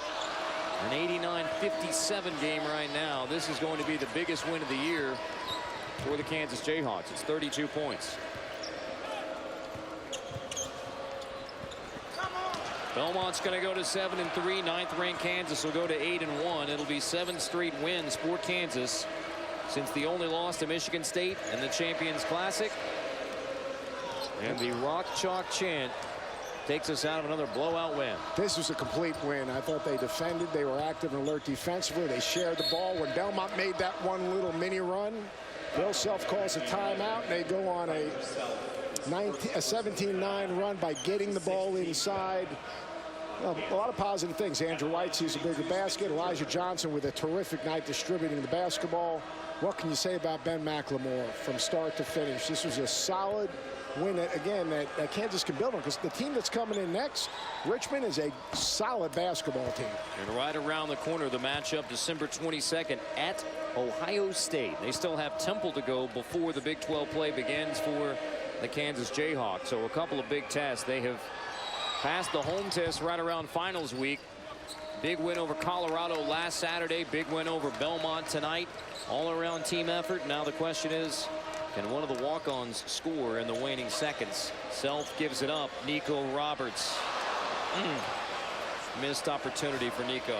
An 89-57 game right now. This is going to be the biggest win of the year for the Kansas Jayhawks. It's 32 points. Belmont's going to go to 7-3. Ninth-ranked Kansas will go to 8-1. It'll be 7 straight wins for Kansas since the only loss to Michigan State in the Champions Classic. And the Rock Chalk chant takes us out of another blowout win. This was a complete win. I thought they defended. They were active and alert defensively. They shared the ball. When Belmont made that one little mini run, Bill Self calls a timeout, and they go on a 17-9 run by getting the ball inside. A lot of positive things. Andrew White sees a bigger basket. Elijah Johnson with a terrific night distributing the basketball. What can you say about Ben McLemore from start to finish? This was a solid win, again, that Kansas can build on, because the team that's coming in next, Richmond, is a solid basketball team. And right around the corner, the matchup December 22nd at Ohio State. They still have Temple to go before the Big 12 play begins for the Kansas Jayhawks. So a couple of big tests. They have passed the home test right around finals week. Big win over Colorado last Saturday. Big win over Belmont tonight. All around team effort. Now the question is, can one of the walk-ons score in the waning seconds? Self gives it up. Nico Roberts. Missed opportunity for Nico.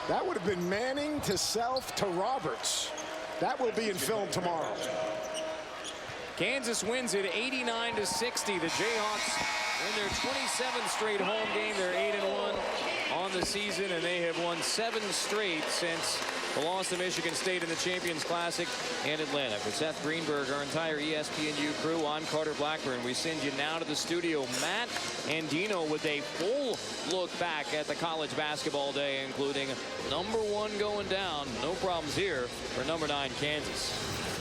That would have been Manning to Self to Roberts. That will be in film tomorrow. Kansas wins it 89-60. The Jayhawks win their 27th straight home game. They're 8-1 on the season, and they have won 7 straight since the loss to Michigan State in the Champions Classic in Atlanta. For Seth Greenberg, our entire ESPNU crew, I'm Carter Blackburn. We send you now to the studio. Matt and Dino with a full look back at the college basketball day, including number 1 going down. No problems here for number 9 Kansas.